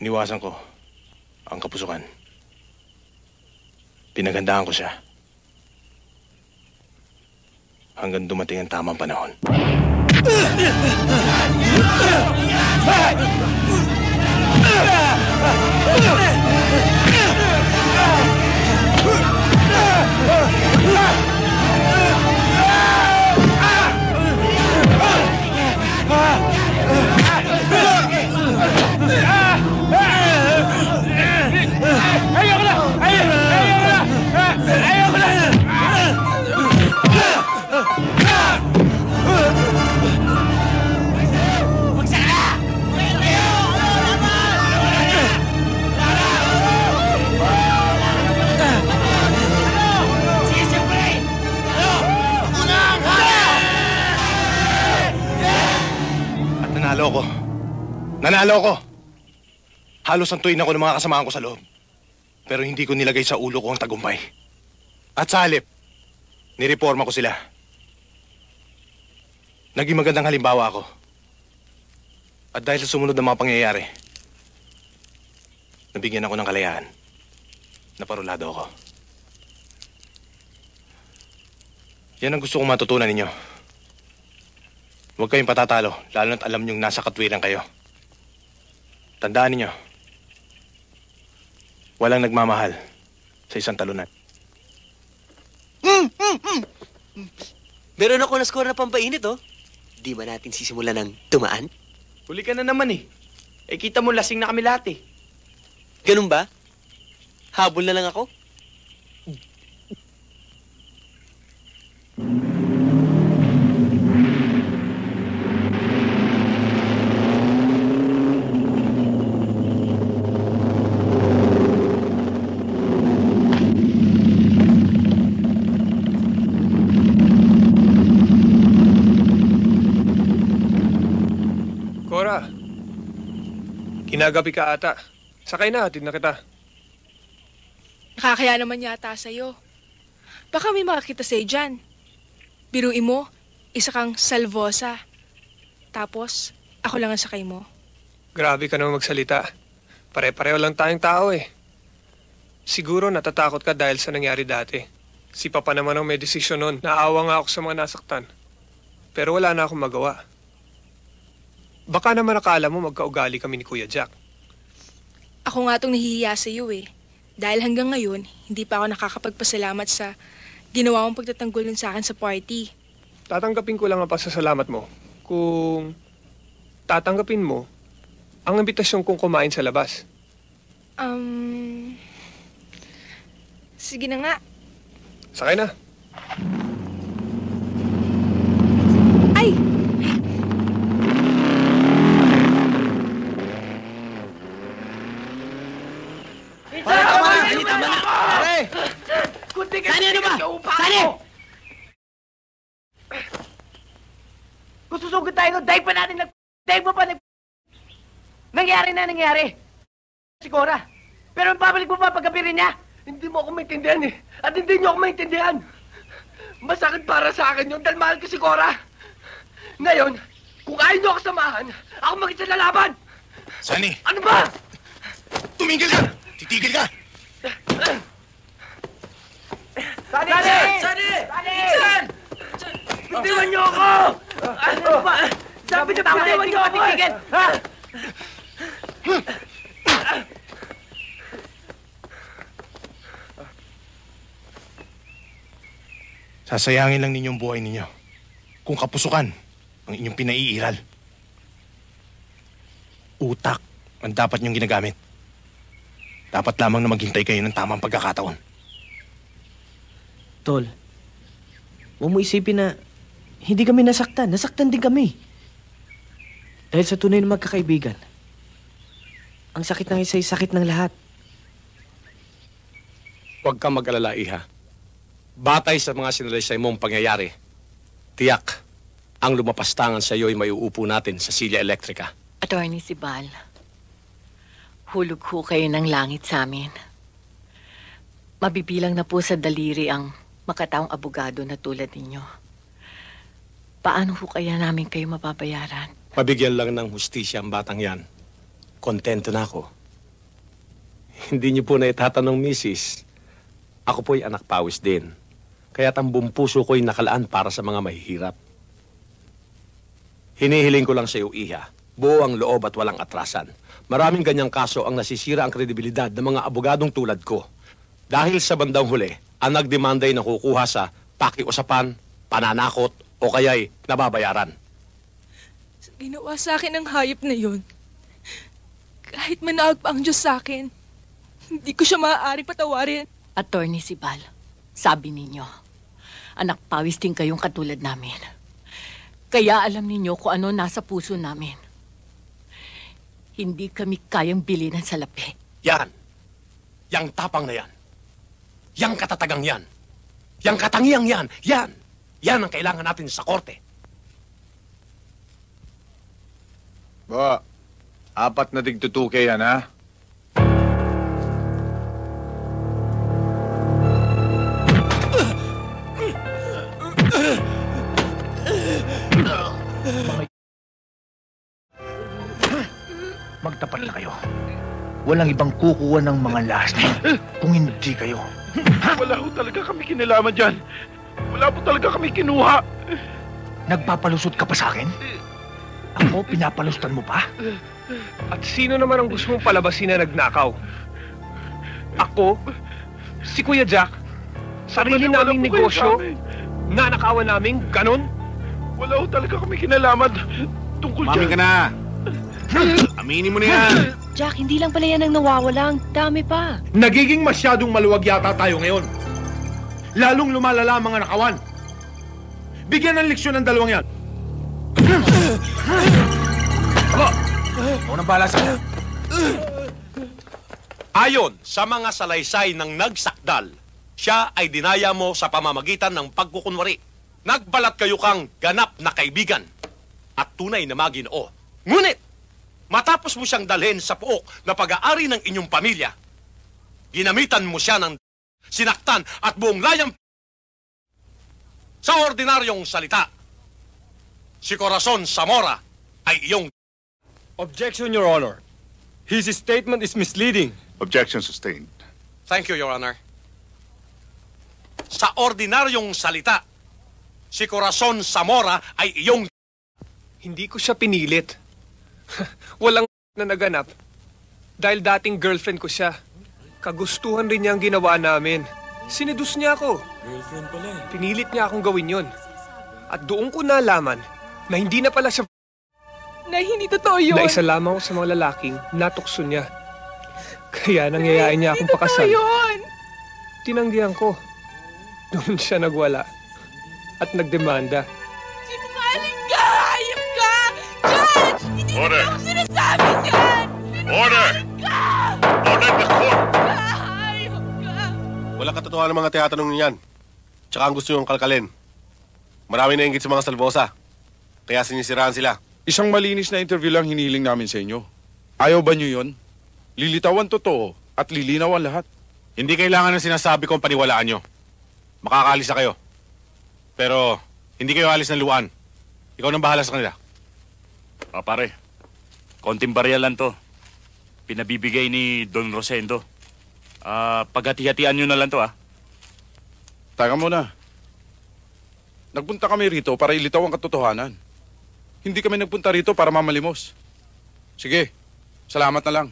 Iniwasan ko ang kapusukan. Pinagandaan ko siya. Hanggang dumating ang tamang panahon.
Ayoko na! Ayoko na!
Nanalo ko. Halos santuin ako ng mga kasamahan ko sa loob. Pero hindi ko nilagay sa ulo ko ang tagumpay. At sa halip, nireforma ko sila. Naging magandang halimbawa ako. At dahil sa sumunod na mga pangyayari, nabigyan ako ng kalayaan. Naparulado ako. Yan ang gusto kong matutunan ninyo. Huwag kayong patatalo, lalo na't alam niyong nasa katwiran kayo. Tandaan ninyo, walang nagmamahal sa isang talunan.
Meron ako na-score na pampainit, oh. Di ba natin sisimulan ng tumaan?
Huli ka na naman, eh. Eh, kita mo, lasing na kami lahat, eh.
Ganun ba? Habol na lang ako?
Cora, kinagabi ka ata. Sakay na, hatid na kita.
Nakakaya naman yata sa'yo. Baka may makakita sa'yo dyan. Biruin mo, isa kang salvosa. Tapos, ako lang ang sakay mo.
Grabe ka naman magsalita. Pare-pareho lang tayong tao eh. Siguro natatakot ka dahil sa nangyari dati. Si Papa naman ang may desisyon nun. Naawa nga ako sa mga nasaktan. Pero wala na akong magawa. Baka naman akala mo magkaugali kami ni Kuya Jack.
Ako nga itong nahihiya sa'yo eh. Dahil hanggang ngayon, hindi pa ako nakakapagpasalamat sa ginawa mong pagtatanggol nun sa akin sa party.
Tatanggapin ko lang ang pasasalamat mo kung tatanggapin mo ang imbitasyon kong kumain sa labas.
Sige na nga.
Sakay na.
Ay!
Tama na! Pare!
Sani, ano ba? Sani! Kung susugod tayo, dahil pa natin dahil mo pa nangyari na nangyari. Si Cora. Pero babalik mo pa pagkapirin niya? Hindi mo ako maintindihan eh. At hindi niyo ako maintindihan. Masakit para sa akin yun dahil mahal ko si Cora. Ngayon, kung ayaw niyo ako samahan, ako mag-isa lalaban.
Sunny!
Ano ba?
Tumigil ka! Titigil ka!
Sunny! Sunny! Sunny! Bitiwan niyo ako! Ano ba? Sabi niyo, bitiwan niyo ako! Ha?
Sasayangin lang ninyong buhay ninyo kung kapusukan ang inyong pinaiiral. Utak ang dapat niyong ginagamit. Dapat lamang na maghintay kayo ng tamang pagkakataon.
Tol, huwag mo isipin na hindi kami nasaktan. Nasaktan din kami. Dahil sa tunay na magkakaibigan, ang sakit ng isa ay sakit ng lahat.
Huwag kang mag-alala, Iha. Batay sa mga sinalaysay mong pangyayari, tiyak, ang lumapastangan sa iyo ay maiuupo natin sa silya elektrika.
Attorney Sibal, hulog ho kayo ng langit sa amin. Mabibilang na po sa daliri ang makataong abogado na tulad ninyo. Paano ho kaya namin kayo mababayaran?
Mabigyan lang ng hustisya ang batang yan. Kontento na ako. Hindi niyo po na itatanong, Mrs. Ako po'y anak pawis din. Kaya't ang buong puso ko'y nakalaan para sa mga mahihirap. Hinihiling ko lang sa iyo, Iha. Buo ang loob at walang atrasan. Maraming ganyang kaso ang nasisira ang kredibilidad ng mga abogadong tulad ko. Dahil sa bandang huli, ang nagdemanda ay nakukuha sa pakiusapan, pananakot, o kaya'y nababayaran.
Ginawa sa akin ang hayop na yun. Kahit manaag pa ang Diyos sa akin, hindi ko siya maaaring patawarin.
Attorney Sibal, sabi ninyo, anak pawis din kayong katulad namin. Kaya alam ninyo kung ano nasa puso namin. Hindi kami kayang bilinan sa lapi.
Yan. Yang tapang na yan. Yang katatagang yan. Yang katangiang yan. Yan. Yan ang kailangan natin sa korte.
Ba, 4 na tigtutuke yan, ha?
Magtapat na kayo. Walang ibang kukuha ng mga last kung hindi kayo.
Wala ho talaga kami kinalaman dyan. Wala po talaga kami kinuha.
Nagpapalusot ka pa sa akin? Ako, pinapalustan mo pa?
At sino naman ang gusto mong palabasin na nagnakaw? Ako? Si Kuya Jack? Sarili naming negosyo? Nanakawan namin? Ganon?
Wala ho talaga kami kinalaman tungkol dyan.
Umamin ka na! Aminin mo na yan!
Jack, hindi lang pala yan ang nawawalang. Dami pa.
Nagiging masyadong maluwag yata tayo ngayon. Lalong lumalala ang mga nakawan. Bigyan ng leksyon ng dalawang yan.
Aba! Ako nang bahala sa'yo.
Ayon sa mga salaysay ng nagsakdal, siya ay dinaya mo sa pamamagitan ng pagkukunwari. Nagbalat kayo kang ganap na kaibigan at tunay na maginoo. Ngunit, matapos mo siyang dalhin sa puok na pag-aari ng inyong pamilya, ginamitan mo siya ng sinaktan at buong layang. Sa ordinaryong salita, si Corazon Zamora ay iyong...
Objection, Your Honor. His statement is misleading.
Objection sustained.
Thank you, Your Honor. Sa ordinaryong salita, si Corazon Zamora ay iyong...
Hindi ko siya pinilit. Walang na naganap. Dahil dating girlfriend ko siya. Kagustuhan rin niya ang ginawa namin. Sinedus niya ako.
Girlfriend pala eh.
Pinilit niya akong gawin yon. At doon ko nalaman na hindi na pala siya...
Na hindi totoo yun.
Na isa lamang sa mga lalaking natukso niya. Kaya nangyayain niya akong pakasal.
Hindi totoo yun.
Tinanggihan ko. Doon siya nagwala. At nagdemanda.
Sinungaling ka! Hayop ka! Judge! Hindi
Order!
ako sinasabi yan!
Order!
Ka!
Order the court!
Hayop ka!
Walang katotohanan ng mga tinatanong niyan. Tsaka ang gusto niyong kalkalin. Marami na inggit sa mga salbosa. Kaya sinisiraan sila.
Isang malinis na interview lang hinihiling namin sa inyo. Ayaw ba niyo yon? Lilitawan totoo
At lilinaw ang lahat. Hindi kailangan ng sinasabi kong paniwalaan nyo. Makakaalis na kayo. Pero, hindi kayo alis ng luan. Ikaw nang bahala sa kanila.
Pare, konting barya lang to. Pinabibigay ni Don Rosendo. Paghati-hatian nyo na lang to,
Taka muna. Nagpunta kami rito para ilitaw ang katotohanan. Hindi kami nagpunta rito para mamalimos. Sige, salamat na lang.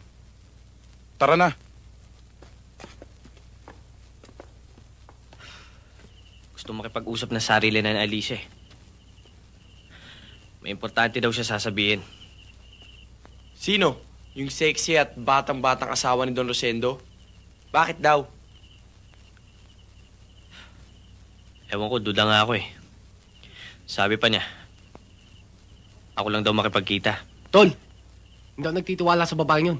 Tara na.
Gusto makipag-usap na sarili na ni Alice. May importante daw siya sasabihin.
Sino? Yung sexy at batang-batang asawa ni Don Rosendo? Bakit daw?
Ewan ko, duda nga ako eh. Sabi pa niya, ako lang daw makipagkita.
Tol, hindi ako nagtitiwala sa babaeng yun.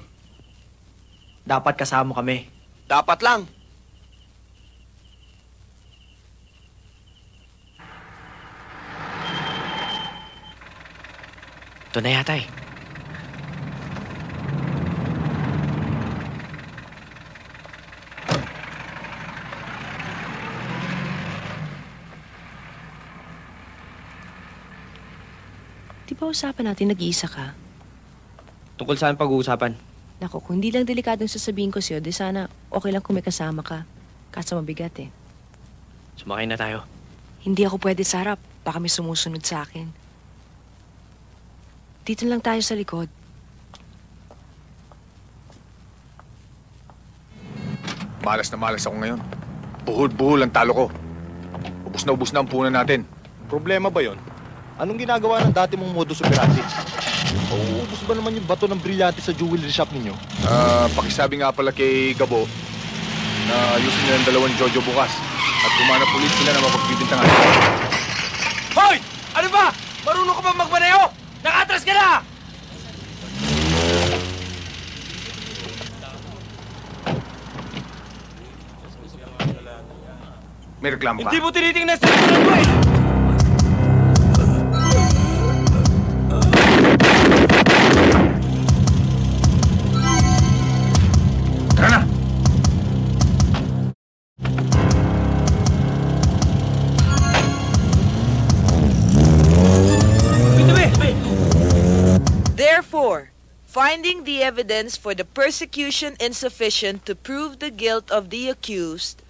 Dapat kasama kami. Dapat lang.
Ito na yata eh.
Di ba usapan natin nag-iisa ka?
Tungkol saan pag-uusapan?
Naku, kung hindi lang delikadong sasabihin ko sa'yo, di sana okay lang kung may kasama ka. Kaso mabigat eh.
Sumakay na tayo.
Hindi ako pwede sa harap. Baka may sumusunod sa akin. Dito lang tayo sa likod.
Malas na malas ako ngayon. Buhol-buhol ang talo ko. Ubus na ang punan natin.
Problema ba yon? Anong ginagawa ng dati mong modus operandi? Uubos ba naman yung bato ng brilyante sa jewelry shop ninyo?
Pakisabi nga pala kay Gabo na ayusin nila ang dalawang Jojo bukas at kumanap ulit sila na mapagbibintangan.
Hoy! Ano ba? Marunong ka ba magmaneho? Nakatras ka na!
May reklamo ka?
Hindi mo tinitingnan sa ito mo eh!
Tara na!
Therefore, finding the evidence for the persecution insufficient to prove the guilt of the accused,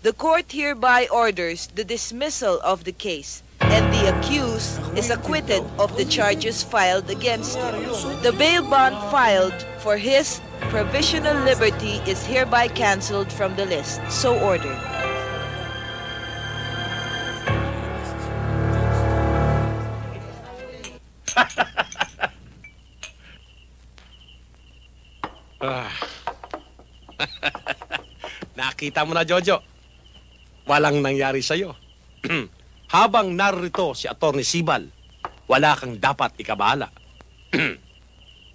the court hereby orders the dismissal of the case, and the accused is acquitted of the charges filed against him. The bail bond filed for his provisional liberty is hereby cancelled from the list. So ordered.
Nakita mo na, Jojo. Walang nangyari sa'yo. Habang narito si Atty. Sibal, wala kang dapat ikabahala.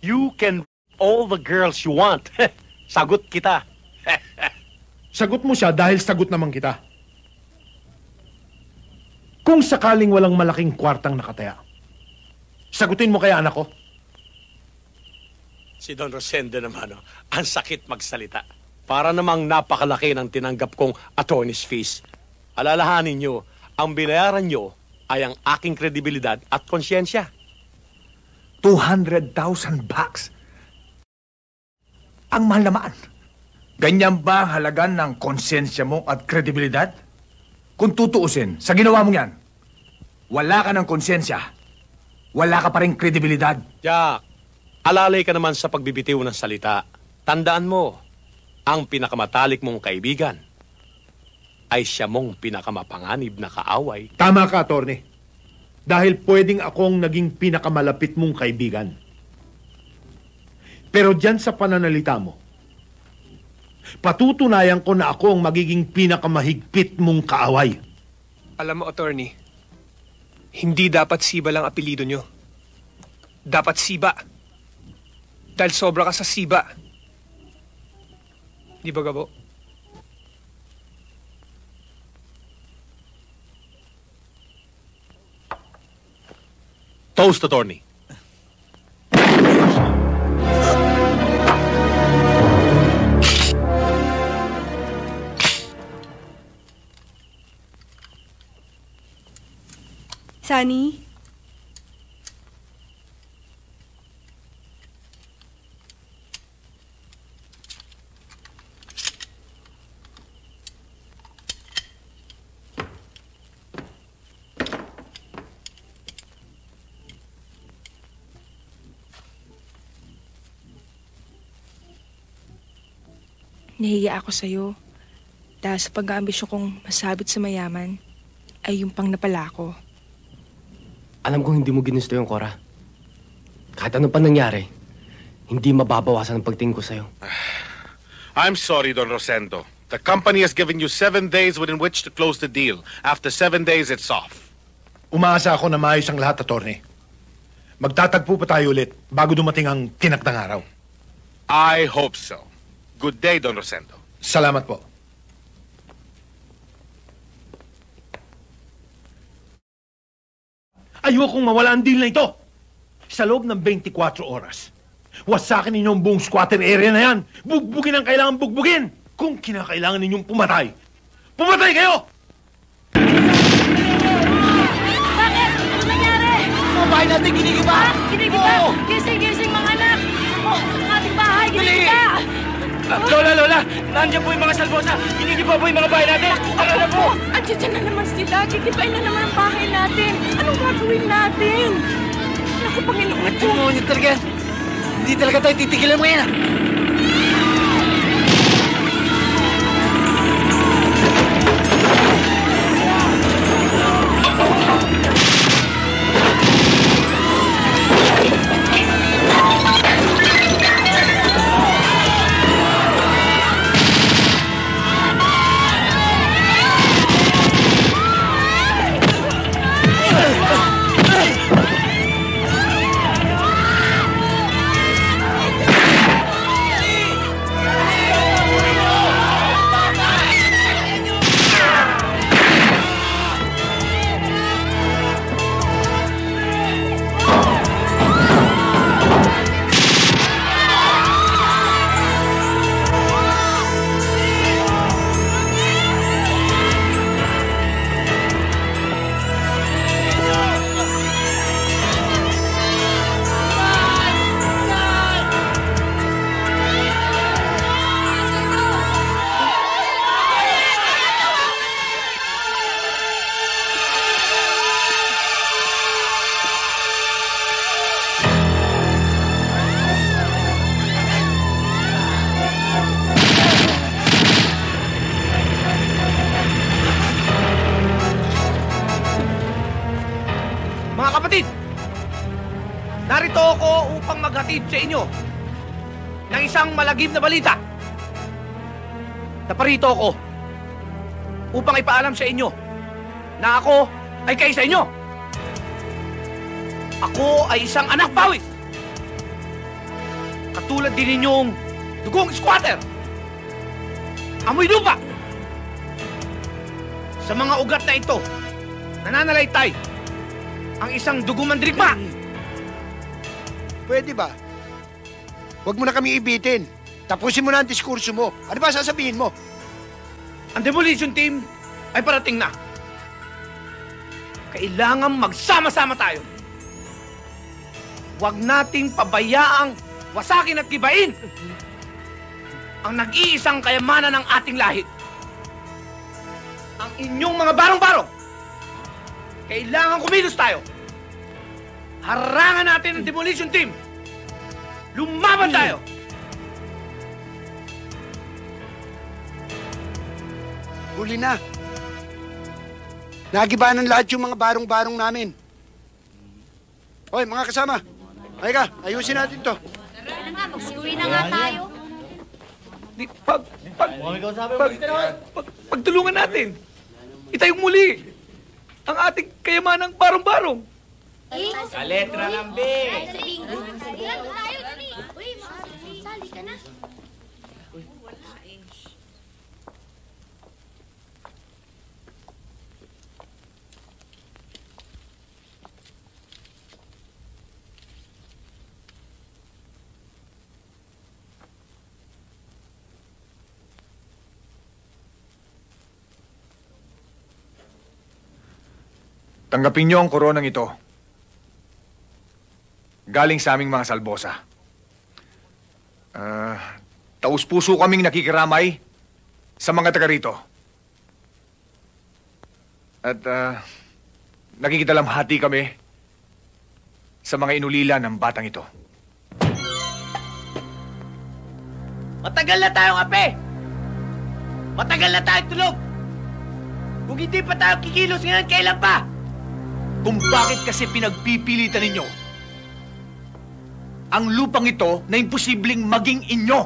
You can all the girls you want. Sagot kita.
Sagot mo siya dahil sagot naman kita. Kung sakaling walang malaking kwartang nakataya, sagutin mo kaya anak ko?
Si Don Rosendo naman, ang sakit magsalita. Para namang napakalaki ng tinanggap kong attorney's fees. Alalahanin nyo, ang binayaran nyo ay ang aking kredibilidad at konsyensya.
$200,000 bucks. Ang mahal naman. Ganyan ba ang halaga ng konsensya mo at kredibilidad? Kung tutuusin, sa ginawa mo yan, wala ka ng konsensya. Wala ka pa rin kredibilidad.
Jack, alalay ka naman sa pagbibitiw ng salita. Tandaan mo, ang pinakamatalik mong kaibigan ay siya mong pinakamapanganib na kaaway.
Tama ka, attorney. Dahil pwedeng akong naging pinakamalapit mong kaibigan. Pero dyan sa pananalita mo, patutunayan ko na ako ang magiging pinakamahigpit mong kaaway.
Alam mo, attorney, hindi dapat Siba lang apelido nyo. Dapat Siba. Dahil sobra ka sa Siba. Di ba, Gabo?
Toast, attorney.
Sunny? Nahiya ako sa'yo dahil sa pag-aambisyon kong masabit sa mayaman ay yung pang napala ko.
Alam kong hindi mo ginusto yung Cora. Kahit ano pa nangyari, hindi mababawasan ang pagtingin ko sa'yo.
I'm sorry, Don Rosendo. The company has given you 7 days within which to close the deal. After 7 days, it's off.
Umaasa ako na maayos ang lahat, attorney. Magtatagpo pa tayo ulit bago dumating ang tinakdang araw.
I hope so. Good day, Don Rosendo.
Salamat po. Ayokong mawala ang deal na ito. Sa loob ng 24 oras. Wasakin ninyo ang buong squatter area na yan. Bugbugin ang kailangan bugbugin. Kung kinakailangan ninyong pumatay, pumatay kayo!
Bakit? Ano nangyari? Mga bahay natin ginigiba! Ginigiba! Gising, mga anak! Ang ating bahay, ginigiba!
Lola! Nandiyan po yung mga salbosa! Ginigiba po yung mga bahay natin! Tara na po!
Andiyan na naman sila. Gigibain na naman ang bahay natin. Anong gagawin natin? Naku, Panginoon ko.
Demonyo talaga. Hindi talaga tayo titigilan mo yan.
Mga kapatid, narito ako upang maghatid sa inyo ng isang malagim na balita. Naparito ako upang ipaalam sa inyo na ako ay kaisa inyo. Ako ay isang anak pawis. Katulad din ninyong dugong squatter. Amoy lupa. Sa mga ugat na ito, nananalaytay ang isang dugumandrigma.
Pwede ba? Huwag mo na kami ibitin. Tapusin mo na ang diskurso mo. Ano ba sasabihin mo?
Ang demolition team ay parating na. Kailangan magsama-sama tayo. Huwag nating pabayaang wasakin at gibain ang nag-iisang kayamanan ng ating lahi. Ang inyong mga barong-barong. Kailangan kumilos tayo. Harangan natin ang demolition team. Lumaban tayo.
Huli na. Nagibanan lahat yung mga barong-barong namin. Hoy, mga kasama. Halika, ayusin natin to.
Ano nga, magsiuwi na nga tayo.
Pagtulungan natin. Itayong muli ang ating kayamanang barong-barong.
Sa letra ng B. Sali ka na.
Tanggapin niyo ang koronang ito. Galing sa aming mga salbosa. Taus-puso kaming nakikiramay sa mga taga rito. At nakikidalamhati kami sa mga inulila ng batang ito.
Matagal na tayong ape! Matagal na tayong tulog! Kung hindi pa tayo kikilos ngayon, kailan pa?
Kung bakit kasi pinagpipilitan ninyo ang lupang ito na imposibleng maging inyo.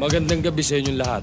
Magandang gabi sa inyong lahat.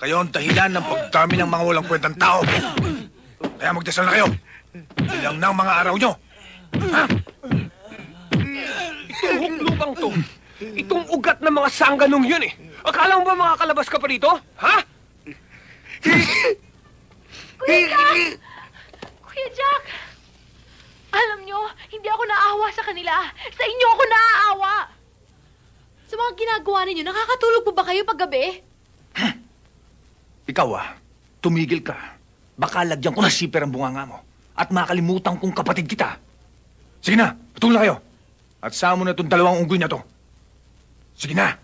Kayo ang dahilan ng pagdami ng mga walang kwentang tao. Kaya magdasal na kayo. Ilang na ang mga araw nyo. Ha?
Itong huklubang to, itong ugat ng mga sangganong yun eh. Akala mo ba makakalabas ka pa rito? Ha?
Kuya Jack! Kuya Jack! Alam nyo, hindi ako naawa sa kanila. Sa inyo ako naaawa. Sa mga ginagawa ninyo, nakakatulog pa ba kayo paggabi?
Ikaw tumigil ka. Baka lagyan ko na siper ang bunganga mo at makalimutan kong kapatid kita. Sige na, patuloy na kayo. At sama mo na itong dalawang unggoy na to. Sige na.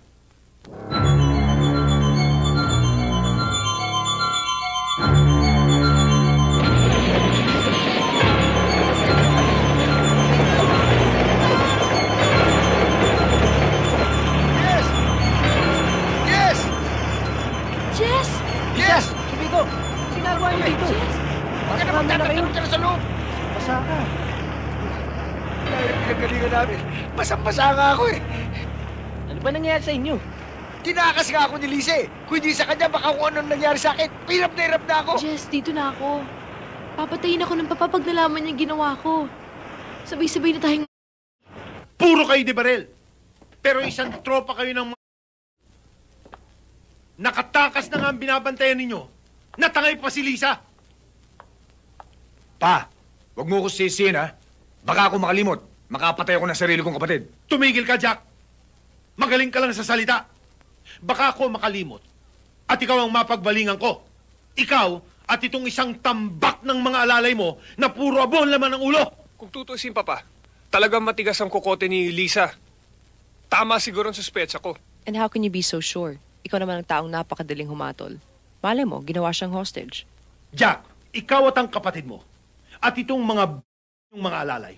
Yes! Subito! Sinagawa niyo dito?
Bakit naman tatanong ka na sa loob?
Basa ka.
Pinagalingan namin. Basang-basa nga ako eh.
Ano ba nangyari sa inyo?
Tinakas nga ako ni Lise. Kung hindi sa kanya, baka kung anong nangyari sa akin. Hirap na ako.
Jess, dito na ako. Papatayin ako ng papa pag nalaman niyang ginawa ko. Sabay-sabay na tayong...
Puro kayo di baril. Pero isang tropa kayo ng... Nakatakas na nga ang binabantayan ninyo. Natangay pa si Lisa.
Pa, huwag mo ko sisihin, ha? Baka ako makalimot. Makapatay ako ng sarili kong kapatid.
Tumigil ka, Jack. Magaling ka lang sa salita. Baka ako makalimot. At ikaw ang mapagbalingan ko. Ikaw at itong isang tambak ng mga alalay mo na puro abon laman ng ulo.
Kung tutusin, Papa, talagang matigas ang kokote ni Lisa. Tama siguro ang suspetsa ko.
And how can you be so sure? Ikaw naman ang taong napakadaling humatol. Malay mo, ginawa siyang hostage.
Jack, ikaw at ang kapatid mo. At itong mga alalay.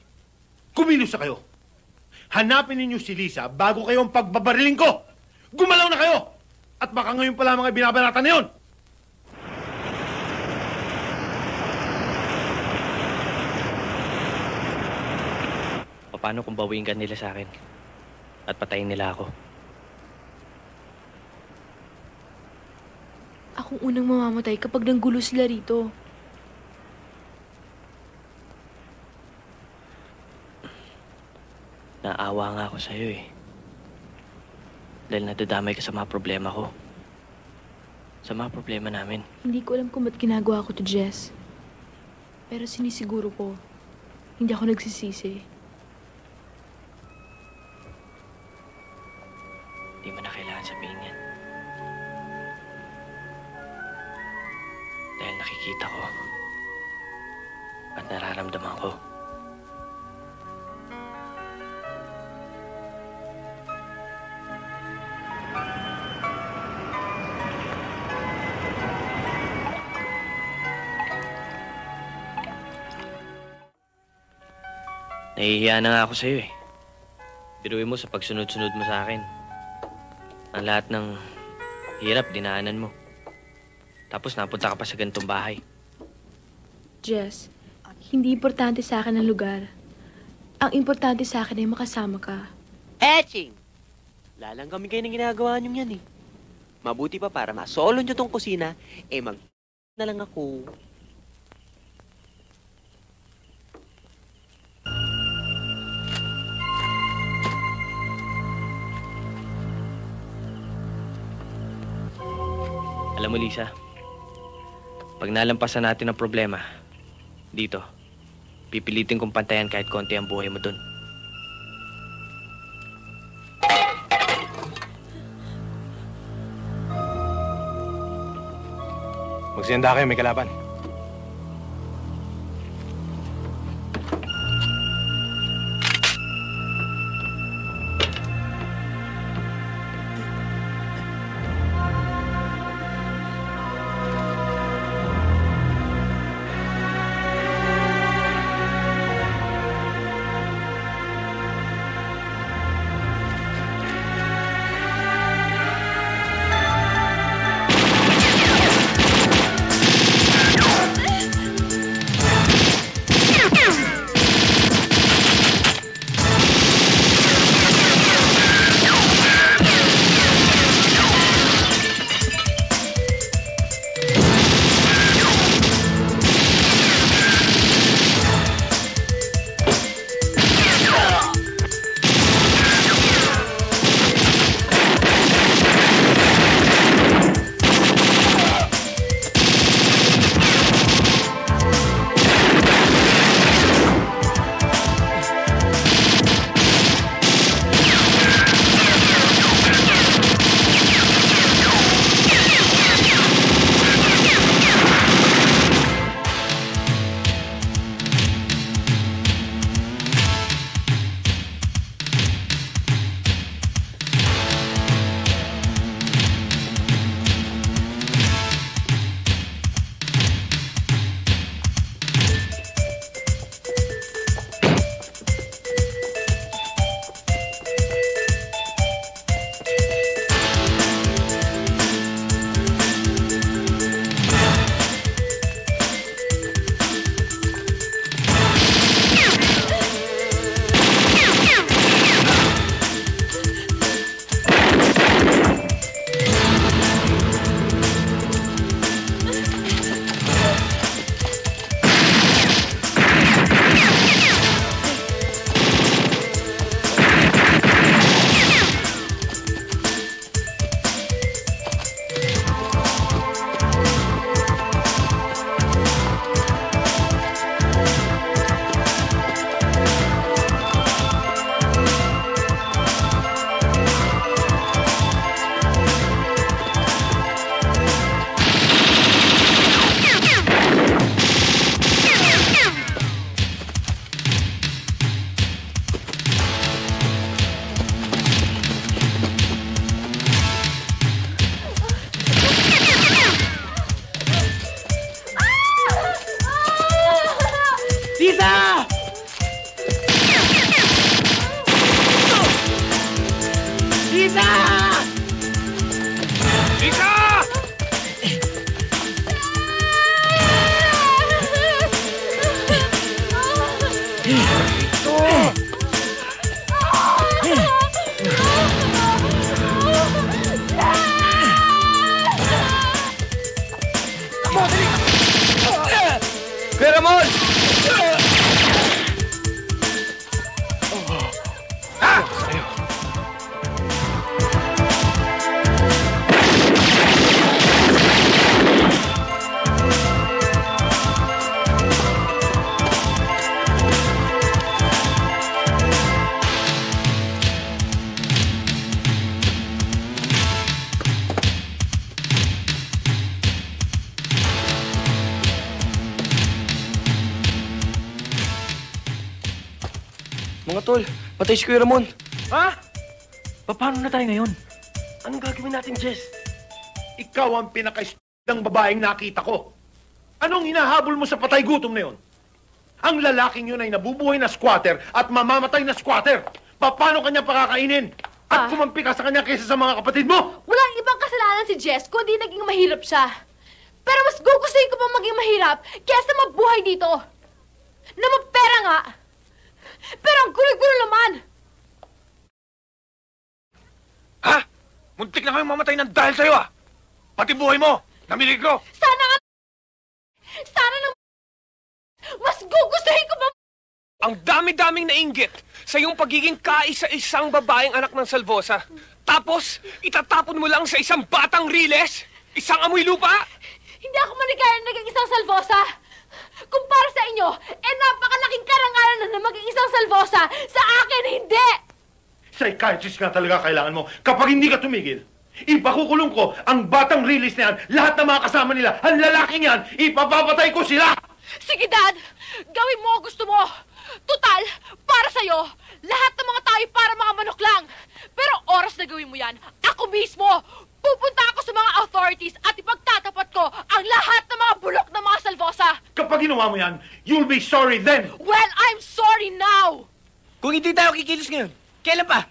Kumilos na kayo. Hanapin ninyo si Lisa bago kayo ang pagbabariling ko. Gumalaw na kayo! At baka ngayon pala mga binabanatan na yun.
Paano kung bawiin ka nila sa akin? At patayin nila ako?
Akong unang mamamatay kapag nanggulo sila rito.
Naawa nga ako sa'yo eh. Dahil nadadamay ka sa mga problema ko. Sa mga problema namin.
Hindi ko alam kung ba't ginagawa ko to, Jess. Pero sinisiguro ko, hindi ako nagsisisi.
Hindi mo na kailangan sabihin yan. Dahil nakikita ko at nararamdaman ko. Nahihiya na nga ako sa'yo eh. Biruin mo sa pagsunod-sunod mo sa akin. Ang lahat ng hirap, dinaanan mo. Tapos napunta ka pa sa ganitong bahay.
Jess, hindi importante sa akin ang lugar. Ang importante sa akin ay makasama ka.
Etching! Lalanggami kayo ng ginagawa nyo yan eh. Mabuti pa para masolo nyo tong kusina, mag na lang ako.
Alam mo, Lisa, pag nalampasan natin ang problema, dito, pipilitin kong pantayan kahit konti ang buhay mo dun.
Magsiyanda kayo, may kalaban.
Kuya Ramon!
Mga tol, patay si Kuya Ramon.
Ha?
Paano na tayo ngayon?
Anong gagawin natin, Jess? Ikaw ang pinaka-ng babaeng nakita ko. Anong hinahabol mo sa patay gutom na yon? Ang lalaking yun ay nabubuhay na squatter at mamamatay na squatter. Paano kanya pakakainin? At kumampi ka sa kanya kaysa sa mga kapatid mo?
Walang ibang kasalanan si Jess kundi naging mahirap siya. Pero mas gugustuhin ko pa maging mahirap kaysa mabuhay dito. Na magpera nga. Pero ang gulo-gulo naman.
Ha? Muntik na kayong mamatay ng dahil sa'yo ah! Pati buhay mo! Namiligro!
Sana na mas gugustuhin ko pa.
Ang dami-daming nainggit sa iyong pagiging kaisa-isang babaeng anak ng Salvosa. Tapos, itatapon mo lang sa isang batang riles? Isang amoy lupa?
Hindi ako maligaya na naging isang Salvosa. Kumpara sa inyo, napakalaking karangalan na maging isang Salvosa. Sa akin, hindi!
Psychiatrist nga talaga kailangan mo. Kapag hindi ka tumigil, ipakukulong ko ang batang release na yan, lahat ng mga kasama nila, ang lalaking yan, ipapapatay ko sila!
Sige, Dad! Gawin mo ang gusto mo! Tutal, para sa'yo, lahat ng mga tao para mga manok lang. Pero oras na gawin mo yan, ako mismo, pupunta ako sa mga authorities at ipagtatapat ko ang lahat ng mga bulok ng mga Salvosa.
Kapag ginawa mo yan, you'll be sorry then!
Well, I'm sorry now!
Kung hindi tayo kikilos ngayon, kailan pa?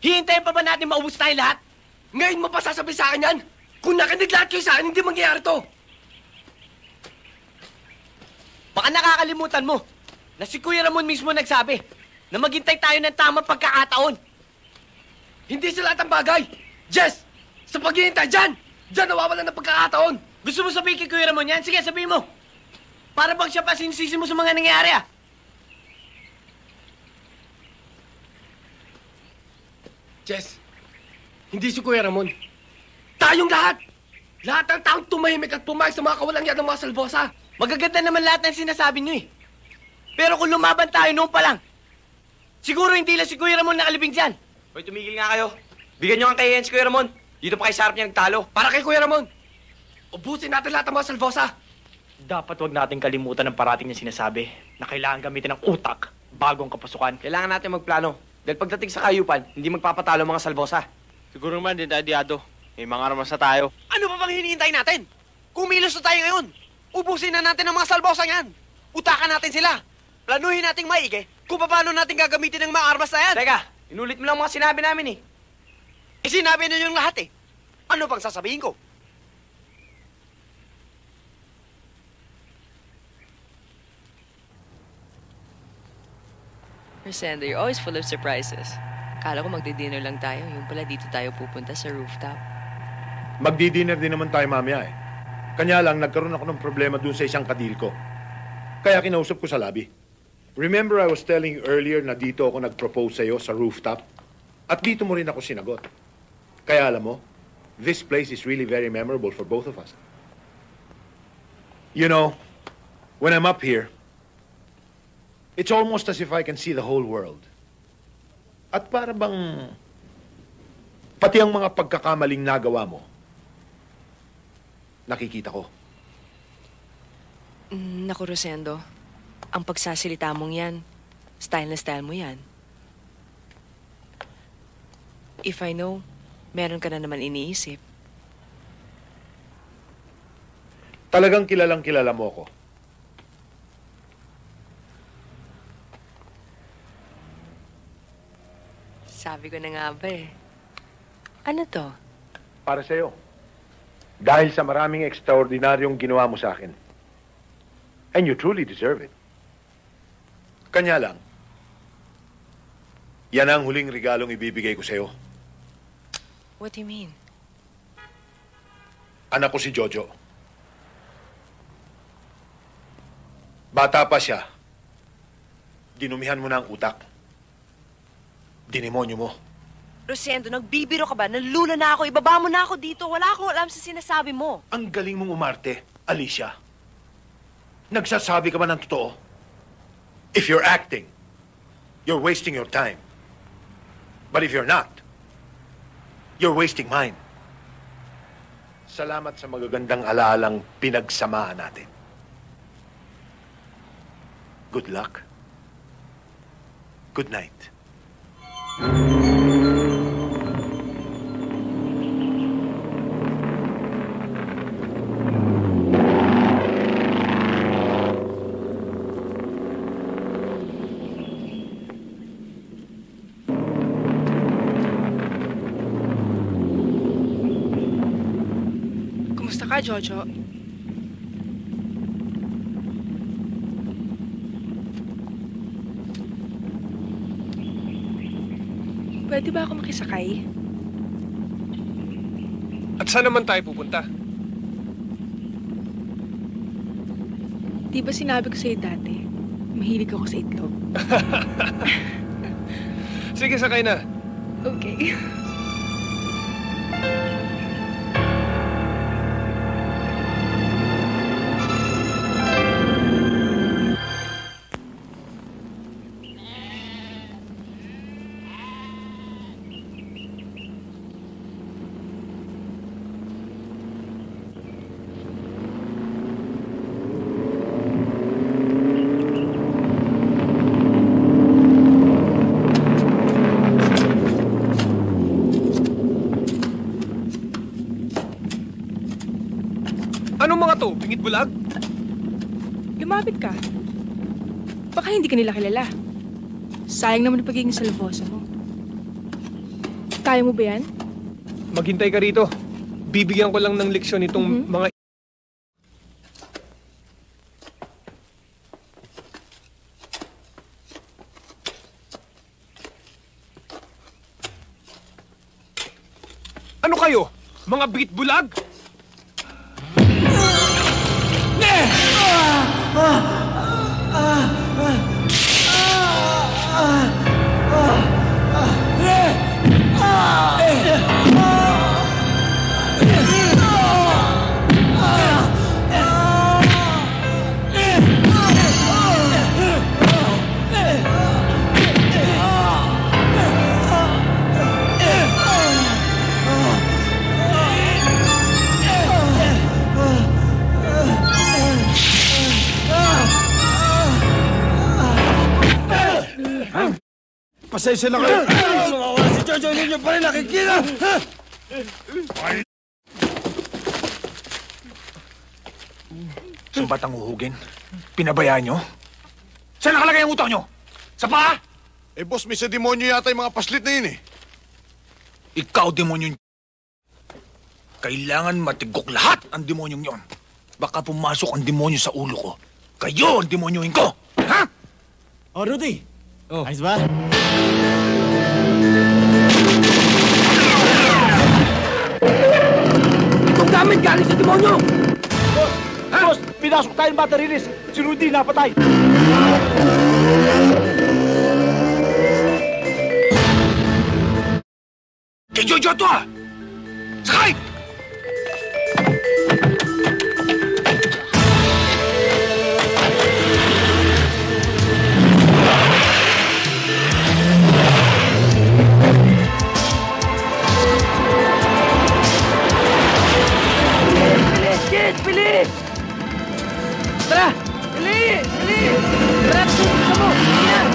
Hihintayin pa ba natin maubos tayo lahat?
Ngayon mo pa sasabihin sa akin yan? Kung nakinig lahat kayo sa akin, hindi mangyayari to.
Baka nakakalimutan mo na si Kuya Ramon mismo nagsabi na maghintay tayo ng tamang pagkakataon.
Hindi sa lahat ng bagay. Jess, sa paghihintay dyan nawawalan ng pagkakataon.
Gusto mo sabihin kay Kuya Ramon yan? Sige, sabihin mo. Para bang siya pa sinisisi mo sa mga nangyayari ah.
Jess, hindi si Kuya Ramon. Tayong lahat! Lahat ng taong tumahimik at pumayag sa mga kawalang yan ng mga Salvosa.
Magaganda naman lahat ng sinasabi niyo eh. Pero kung lumaban tayo noon pa lang, siguro hindi lang si Kuya Ramon nakalibing dyan.
Hoy, tumigil nga kayo. Bigyan nyo ang kayayan si Kuya Ramon. Dito pa kay sa harap niya nagtalo.
Para kay Kuya Ramon, ubusin natin lahat ng mga Salvosa.
Dapat wag natin kalimutan ang parating niya sinasabi na kailangan gamitin ng utak bago ang kapasukan. Kailangan natin magplano. Dahil pagdating sa kayupan, hindi magpapatalo mga Salvosa. Siguro naman, dinadiado. May mga armas na tayo.
Ano pa bang hinihintay natin? Kumilos na tayo ngayon. Ubusin na natin ang mga Salvosa yan. Utakan natin sila. Planuhin nating maigi kung paano natin gagamitin ang mga armas na yan.
Teka, inulit mo lang mga sinabi namin eh.
Sinabi na yung lahat eh. Ano pang sasabihin ko?
Rosendo, you're always full of surprises. Kala ko magdi-dinner lang tayo. Yung pala dito tayo pupunta sa rooftop.
Magdi-dinner din naman tayo mamaya eh. Kanya lang, nagkaroon ako ng problema dun sa isang kadil ko. Kaya kinausap ko sa lobby. Remember I was telling you earlier na dito ako nag-propose sa'yo sa rooftop? At dito mo rin ako sinagot. Kaya alam mo, this place is really very memorable for both of us. You know, when I'm up here, it's almost as if I can see the whole world. At para bang pati ang mga pagkakamaling nagawa mo, nakikita ko.
Naku, Rosendo. Ang pagsasalita mong yan, style na style mo yan. If I know, meron ka na naman iniisip.
Talagang kilalang kilala mo ko.
Sabi ko na nga ba eh. Ano to?
Para sa'yo. Dahil sa maraming ekstraordinaryong ginawa mo sa akin. And you truly deserve it. Kanya lang, yan ang huling regalong ibibigay ko sa'yo.
What do you mean?
Anak ko si Jojo. Bata pa siya. Dinumihan mo na ang utak. Dinimonyo mo.
Rosendo, nagbibiro ka ba? Nalula na ako. Ibaba mo na ako dito. Wala akong alam sa sinasabi mo.
Ang galing mong umarte, Alicia. Nagsasabi ka ba ng totoo? If you're acting, you're wasting your time. But if you're not, you're wasting mine. Salamat sa magagandang alaalang pinagsamahan natin. Good luck. Good night.
ka, Jojo. Pwede ba ako makisakay?
At saan naman tayo pupunta?
Di ba sinabi ko sa'yo dati, mahilig ako sa itlog?
Sige, sakay na.
Okay.
Anong mga to? Pingit bulag?
Lumapit ka. Baka hindi ka nila kilala. Sayang naman ang pagiging salvosa mo. Kaya mo ba yan?
Maghintay ka rito. Bibigyan ko lang ng leksyon itong mga... Ano kayo? Mga bigit bulag?
Pasensya na kayo. Mawawala si Jojo, hindi niyo pa rin nakikita.
So ba't ang uhugin? Pinabayaan nyo? Saan nakalagay ang utang nyo? Sa paa?
Eh, boss, may sa demonyo yata yung mga paslit na yun eh.
Ikaw, demonyo. Kailangan matigok lahat ang demonyong yon. Baka pumasok ang demonyo sa ulo ko. Kayo ang demonyohin ko! Ha?
Oh, Rudy! Oh. Ayos ba?
Itong gamit galing sa demonyo! Boss! Boss! Pinasok tayong battery list. Si Rudy napatay.
Kay Jojo to ah! Sakay!
Kid, bilis! Tara! Bilis! Bilis! Tara, tutok ka mo! Yan!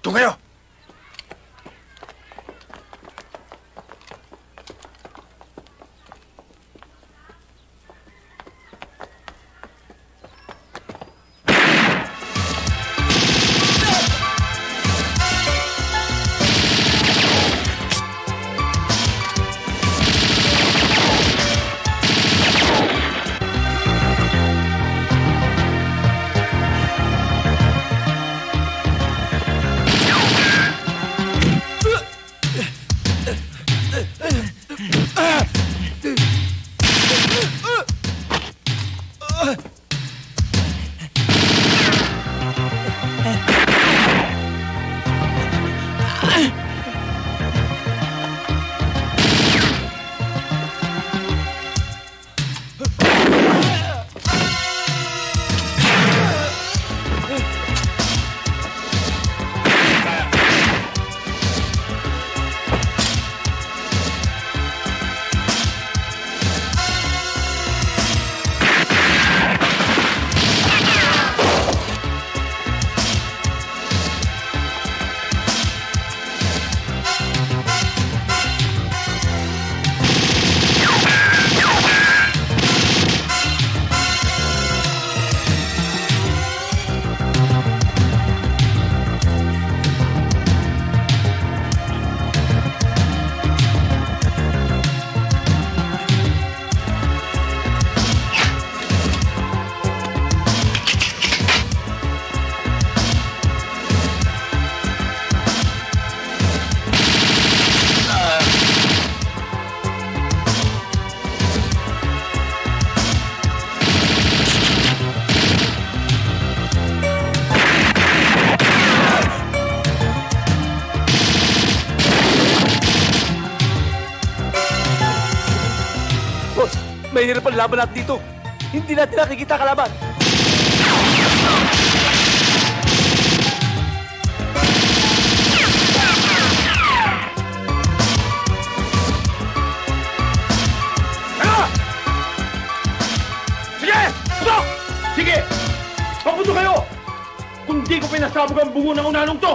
Doon kayo!
mahirap ang laban natin dito. Hindi natin nakikita kalaban.
Sige! Putok! Sige! Paputo kayo! Kung di ko pinasabog ang bungo ng unanong to!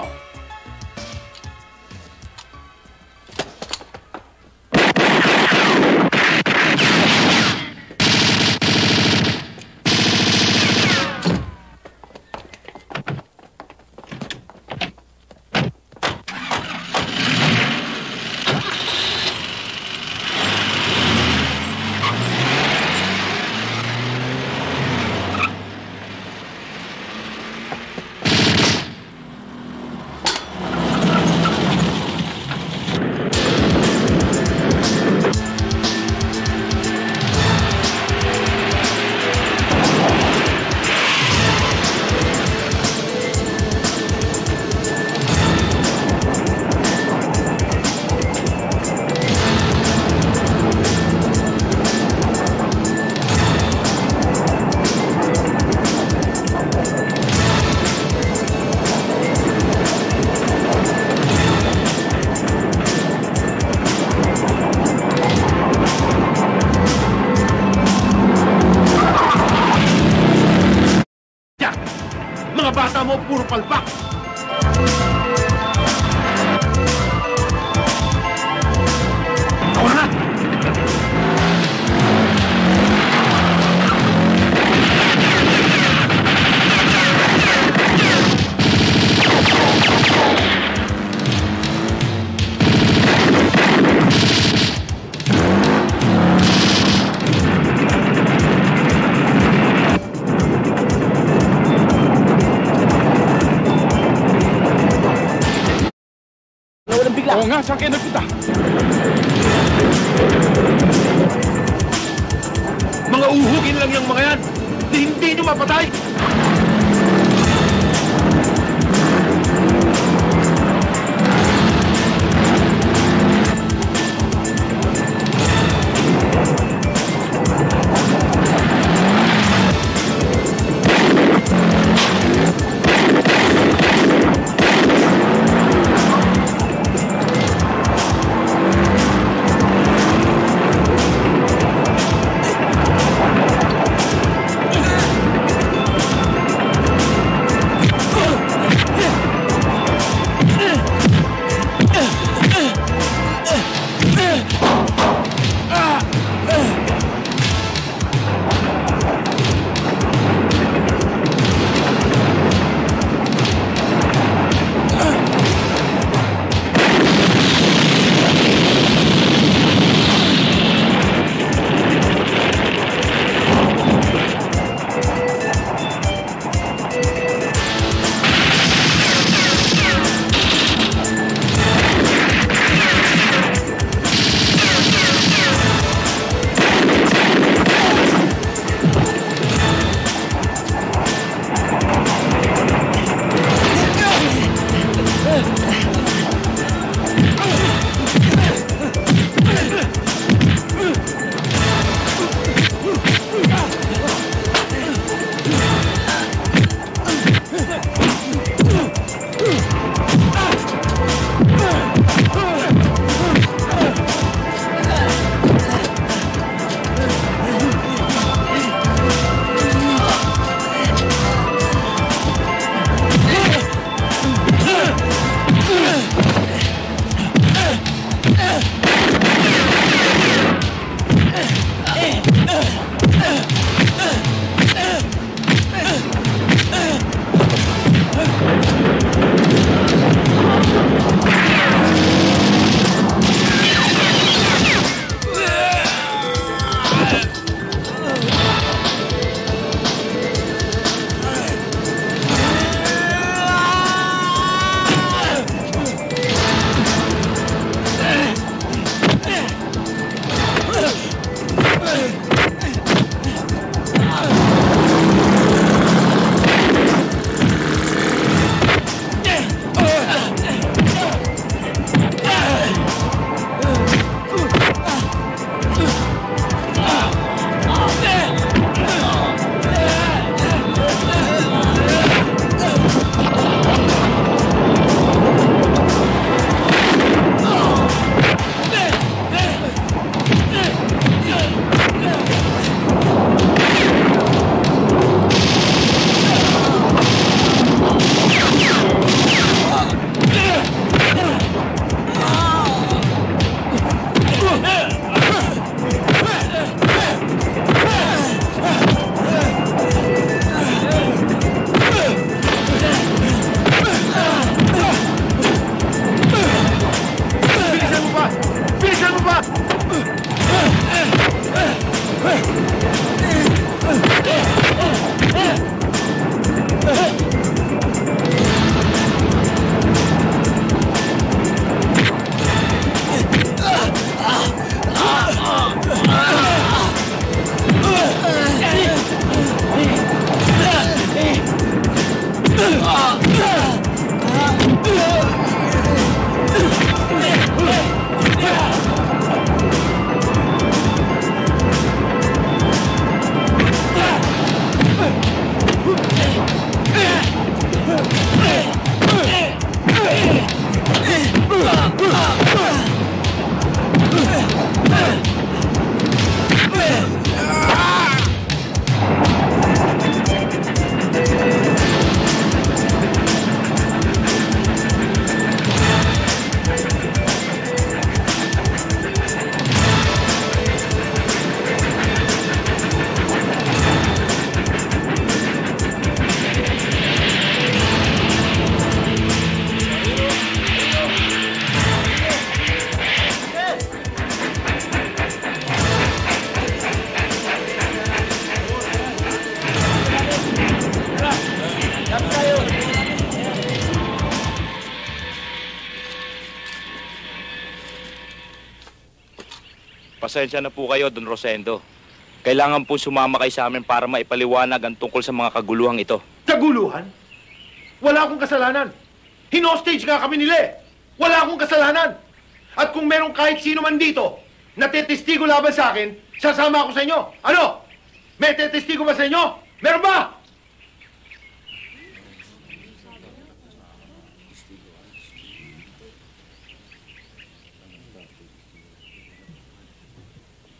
Mga bata mo, puro palpak! Ako na! Oo nga, saan kayo nagpunta? Mga uhugin lang yung mga yan. Hindi nyo mapatay!
Pasensya na po kayo, Don Rosendo. Kailangan po sumama kayo sa amin para maipaliwanag ang tungkol sa mga kaguluhang ito.
Kaguluhan? Wala akong kasalanan. Hinostage nga kami nila eh. Wala akong kasalanan. At kung meron kahit sino man dito na tetestigo laban sa akin, sasama ako sa inyo. Ano? May tetestigo ba sa inyo? Meron ba?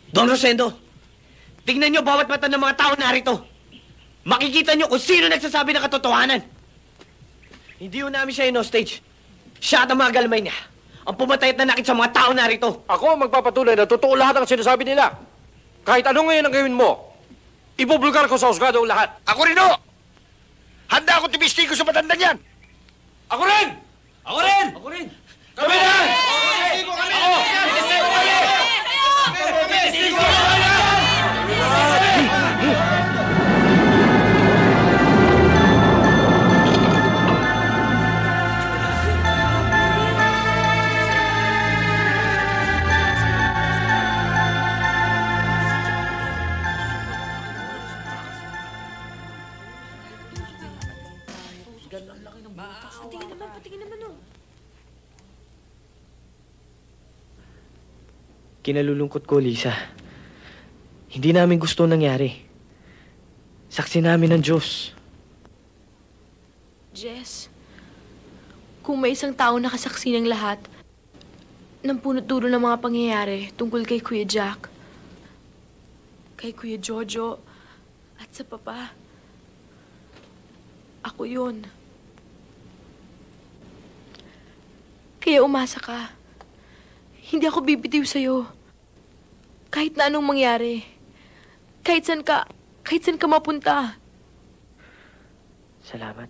Don Rosendo, tingnan niyo bawat mata ng mga tao narito. Makikita niyo kung sino nagsasabi ng katotohanan. Hindi yun namin siya in-hostage. Siya at ang mga galmay niya ang pumatay at nanakit sa mga tao narito.
Ako ang magpapatunay na totoo lahat ang sinasabi nila. Kahit anong ngayon ang gawin mo, ibubulgar ko sa husgado ang lahat.
Ako rin ho! Handa ako timistigo sa matandang yan!
Ako rin!
Ako rin!
Ako rin!
Kami rin! Timistigo kami! Ako! Timistigo kami! Timistigo kami!
Kinalulungkot ko, Lisa. Hindi namin gusto nangyari. Saksi namin ng Diyos.
Jess, kung may isang tao nakasaksi ng lahat ng punot-dulo ng mga pangyayari tungkol kay Kuya Jack, kay Kuya Jojo, at sa Papa, ako yun. Kaya umasa ka. Hindi ako bibitiw sa'yo. Kahit na anong mangyari. Kahit saan ka mapunta.
Salamat.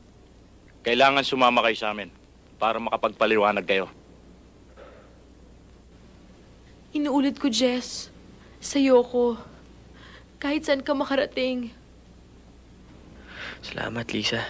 Kailangan sumama kayo sa amin para makapagpaliwanag kayo.
Inuulit ko, Jess. Sa'yo ko. Kahit saan ka makarating.
Salamat, Lisa.